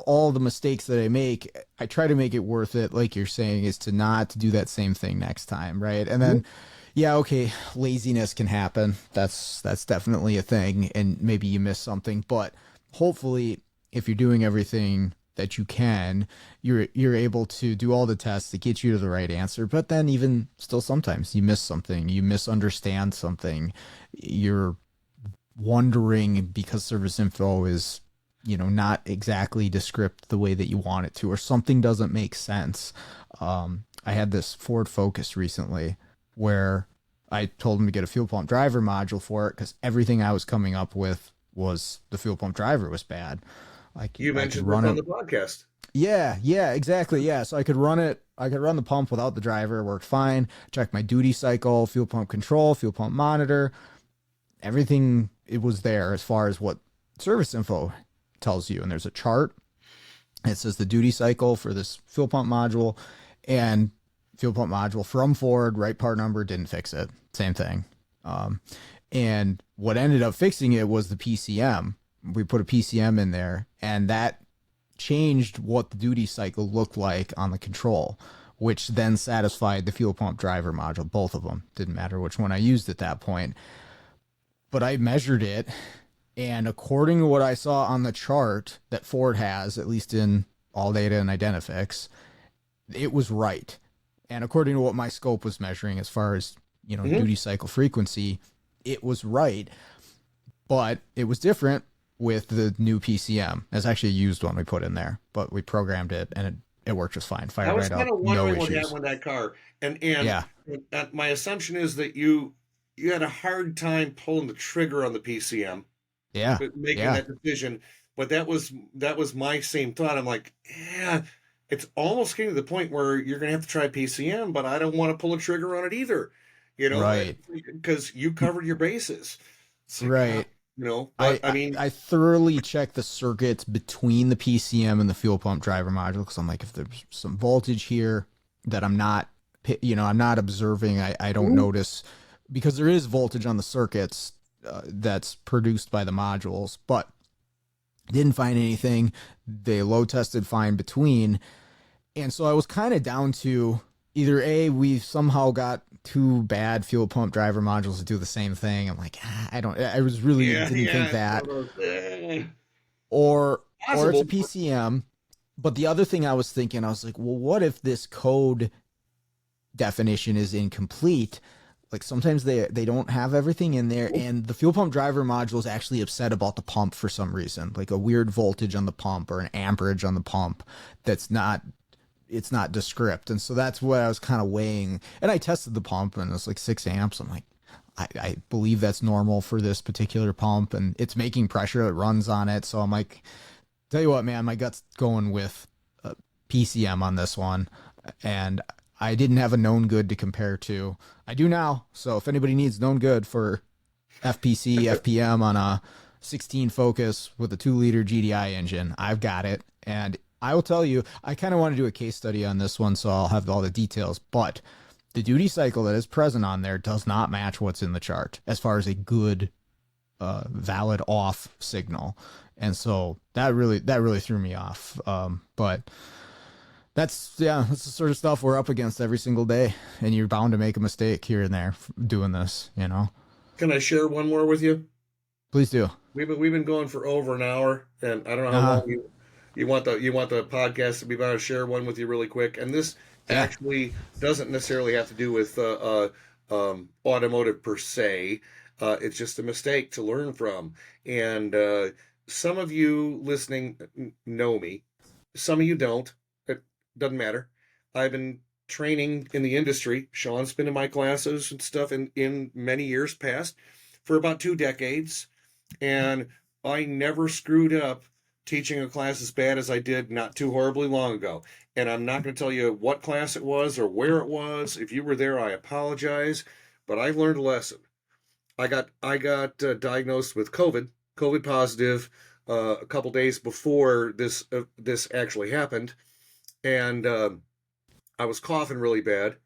S1: all the mistakes that I make, I try to make it worth it. Like you're saying, is to not do that same thing next time. Right. And then, yeah, okay, laziness can happen. That's definitely a thing. And maybe you miss something, but hopefully if you're doing everything that you can, you're able to do all the tests that get you to the right answer. But then even still, sometimes you miss something, you misunderstand something, you're wondering because service info is, not exactly descript the way that you want it to, or something doesn't make sense. I had this Ford Focus recently where I told him to get a fuel pump driver module for it because everything I was coming up with was the fuel pump driver was bad. Like
S2: you mentioned run on the podcast.
S1: Yeah, exactly. Yeah. So I could run it. I could run the pump without the driver. It worked fine. Check my duty cycle, fuel pump control, fuel pump monitor, everything. It was there as far as what service info tells you. And there's a chart. It says the duty cycle for this fuel pump module, and fuel pump module from Ford, right part number, didn't fix it. Same thing. And what ended up fixing it was the PCM. We put a PCM in there, and that changed what the duty cycle looked like on the control, which then satisfied the fuel pump driver module. Both of them, didn't matter which one I used at that point. But I measured it, and according to what I saw on the chart that Ford has, at least in All Data and Identifix, it was right. And according to what my scope was measuring as far as, duty cycle frequency, it was right. But it was different with the new PCM. It's actually a used one we put in there, but we programmed it and it worked just fine.
S2: I
S1: Fired
S2: was
S1: right
S2: kind
S1: up,
S2: of
S1: no
S2: wondering what
S1: issues.
S2: happened with that car, and
S1: Yeah,
S2: my assumption is that you had a hard time pulling the trigger on the PCM,
S1: yeah,
S2: making
S1: yeah.
S2: that decision. But that was my same thought. I'm like, yeah, it's almost getting to the point where you're gonna have to try PCM, but I don't want to pull a trigger on it either,
S1: Right,
S2: because you covered your bases. It's like,
S1: right.
S2: but I mean,
S1: I thoroughly checked the circuits between the PCM and the fuel pump driver module because I'm like, if there's some voltage here that I'm not, I'm not observing, I don't notice, because there is voltage on the circuits that's produced by the modules, but didn't find anything. They load tested fine between. And so I was kind of down to either A, we somehow got two bad fuel pump driver modules to do the same thing. I'm like, I was really didn't think that. Or it's a
S2: possible.
S1: PCM. But the other thing I was thinking, I was like, well, what if this code definition is incomplete? Like sometimes they don't have everything in there, and the fuel pump driver module is actually upset about the pump for some reason, like a weird voltage on the pump or an amperage on the pump that's not, it's not descript. And so that's what I was kind of weighing. And I tested the pump and it was like 6 amps. I'm like, I believe that's normal for this particular pump, and it's making pressure, it runs on it. So I'm like, tell you what, man, my gut's going with PCM on this one. And I didn't have a known good to compare to. I do now. So if anybody needs known good for FPC, FPM on a 16 Focus with a 2-liter GDI engine, I've got it. And I will tell you, I kind of want to do a case study on this one, so I'll have all the details. But the duty cycle that is present on there does not match what's in the chart as far as a good, valid off signal. And so that really threw me off. But that's the sort of stuff we're up against every single day, and you're bound to make a mistake here and there doing this.
S2: Can I share one more with you?
S1: Please do.
S2: We've been going for over an hour, and I don't know how long you want the podcast to be. About to share one with you really quick, and this actually doesn't necessarily have to do with automotive per se. It's just a mistake to learn from, and some of you listening know me, some of you don't. It doesn't matter. I've been training in the industry. Sean's been in my classes and stuff in many years past for about 2 decades. And I never screwed up teaching a class as bad as I did not too horribly long ago. And I'm not going to tell you what class it was or where it was. If you were there, I apologize. But I've learned a lesson. I got diagnosed with COVID positive, a couple days before this actually happened, and I was coughing really bad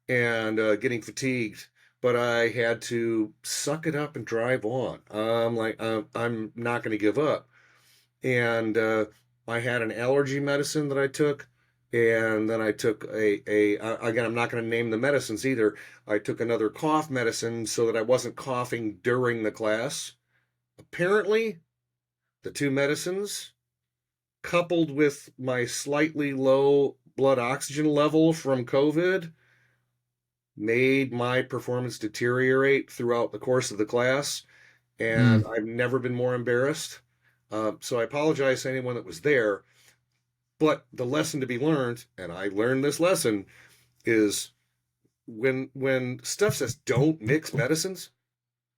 S2: and getting fatigued. But I had to suck it up and drive on. I'm like, I'm not going to give up. And I had an allergy medicine that I took, and then I took again, I'm not going to name the medicines either. I took another cough medicine so that I wasn't coughing during the class. Apparently, the two medicines, coupled with my slightly low blood oxygen level from COVID, made my performance deteriorate throughout the course of the class, and I've never been more embarrassed. So I apologize to anyone that was there, but the lesson to be learned, and I learned this lesson, is when stuff says don't mix medicines,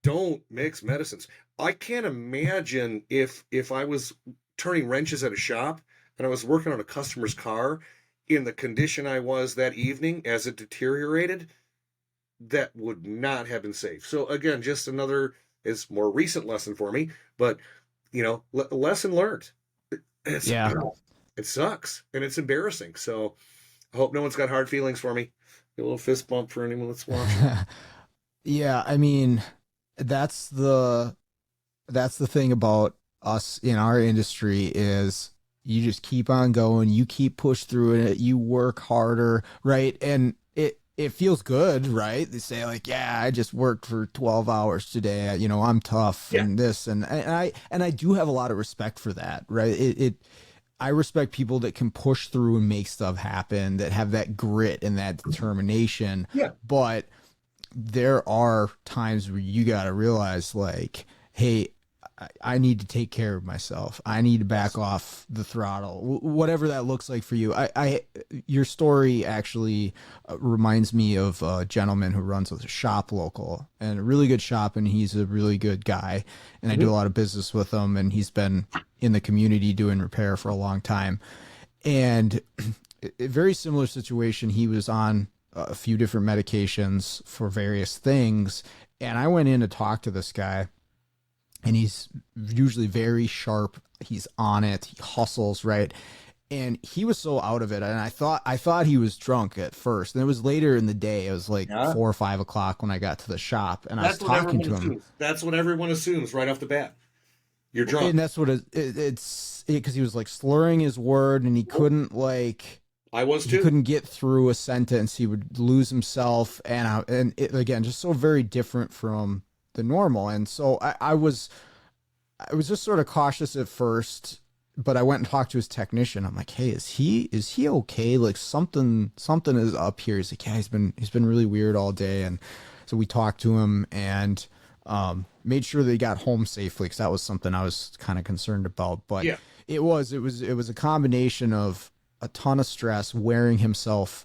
S2: don't mix medicines. I can't imagine if I was turning wrenches at a shop and I was working on a customer's car in the condition I was that evening as it deteriorated, that would not have been safe. So again, just another is more recent lesson for me, but lesson learned. It sucks and it's embarrassing. So I hope no one's got hard feelings for me. A little fist bump for anyone that's watching.
S1: Yeah, I mean, that's the thing about us in our industry is you just keep on going, you keep push through it, you work harder, right? And it feels good, right? They say like, yeah, I just worked for 12 hours today. You know, I'm tough
S2: Yeah.
S1: and this and I do have a lot of respect for that, right? I respect people that can push through and make stuff happen, that have that grit and that determination.
S2: Yeah.
S1: But there are times where you got to realize like, hey, I need to take care of myself. I need to back off the throttle, whatever that looks like for you. Your story actually reminds me of a gentleman who runs a shop local, and a really good shop, and he's a really good guy. And I do a lot of business with him, and he's been in the community doing repair for a long time. And a very similar situation. He was on a few different medications for various things. And I went in to talk to this guy, and he's usually very sharp. He's on it. He hustles, right? And he was so out of it. And I thought he was drunk at first. And it was later in the day. It was like
S2: Yeah.
S1: 4 or 5 o'clock when I got to the shop, and I was
S2: That's what
S1: talking
S2: everyone
S1: to him.
S2: assumes. That's what everyone assumes right off the bat. You're drunk.
S1: And that's what it's because he was like slurring his word, and he couldn't like,
S2: I was
S1: he
S2: too.
S1: couldn't get through a sentence. He would lose himself, and it, again, just so very different from the normal. And so I was just sort of cautious at first, but I went and talked to his technician. I'm like, hey, is he okay? Like something is up here. He's like, yeah, he's been really weird all day. And so we talked to him and made sure that he got home safely, because that was something I was kind of concerned about. But
S2: Yeah.
S1: it was a combination of a ton of stress, wearing himself,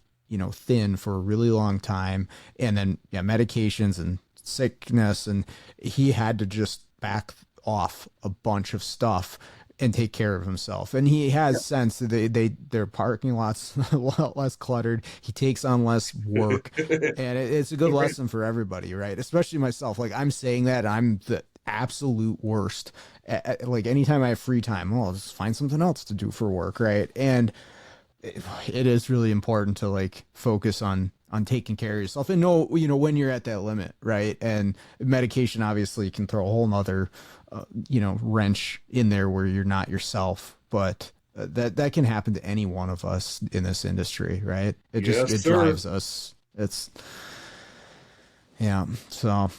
S1: thin for a really long time, and then medications and sickness, and he had to just back off a bunch of stuff and take care of himself. And he has sense that their parking lots a lot less cluttered. He takes on less work, and it's a good lesson for everybody, right? Especially myself. Like, I'm saying that I'm the absolute worst like anytime I have free time, I'll just find something else to do for work, right? And it is really important to like focus on taking care of yourself and know when you're at that limit, right? And medication obviously can throw a whole nother wrench in there where you're not yourself. But that can happen to any one of us in this industry, right? It just
S2: Yes, sir.
S1: drives us. It's so,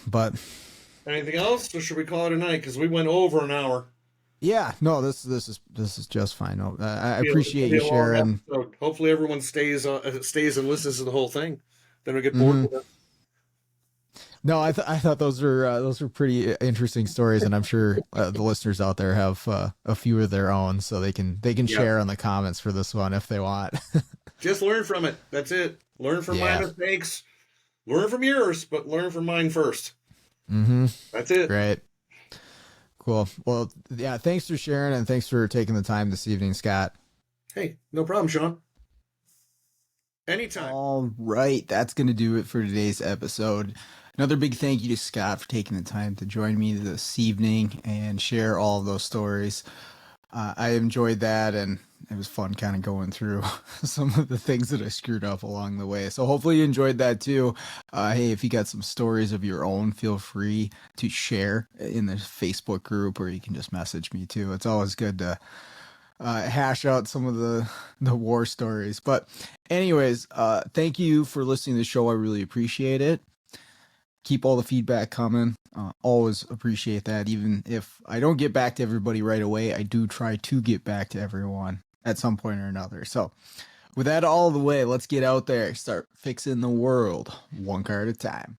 S1: but
S2: Anything else, or should we call it a night? Because we went over an hour.
S1: yeah, no, this is just fine. No, I
S2: It'll
S1: appreciate
S2: be
S1: you
S2: a long
S1: sharing.
S2: episode. Hopefully, everyone stays and listens to the whole thing. Then we get bored with it.
S1: No, I thought those were pretty interesting stories, and I'm sure the listeners out there have a few of their own, so they can
S2: Yeah.
S1: share on the comments for this one if they want.
S2: Just learn from it. That's it. Learn from my
S1: Yeah.
S2: mistakes. Learn from yours, but learn from mine first.
S1: Mm-hmm.
S2: That's it.
S1: Great. Cool. Well, yeah. Thanks for sharing, and thanks for taking the time this evening, Scott.
S2: Hey, no problem, Sean. Anytime.
S1: All right, that's going to do it for today's episode. Another big thank you to Scott for taking the time to join me this evening and share all of those stories. I enjoyed that, and it was fun kind of going through some of the things that I screwed up along the way. So hopefully you enjoyed that too. Hey, if you got some stories of your own, feel free to share in the Facebook group, or you can just message me too. It's always good to hash out some of the war stories. But anyways, thank you for listening to the show. I really appreciate it. Keep all the feedback coming. Always appreciate that. Even if I don't get back to everybody right away, I do try to get back to everyone at some point or another. So with that all the way, let's get out there, start fixing the world one car at a time.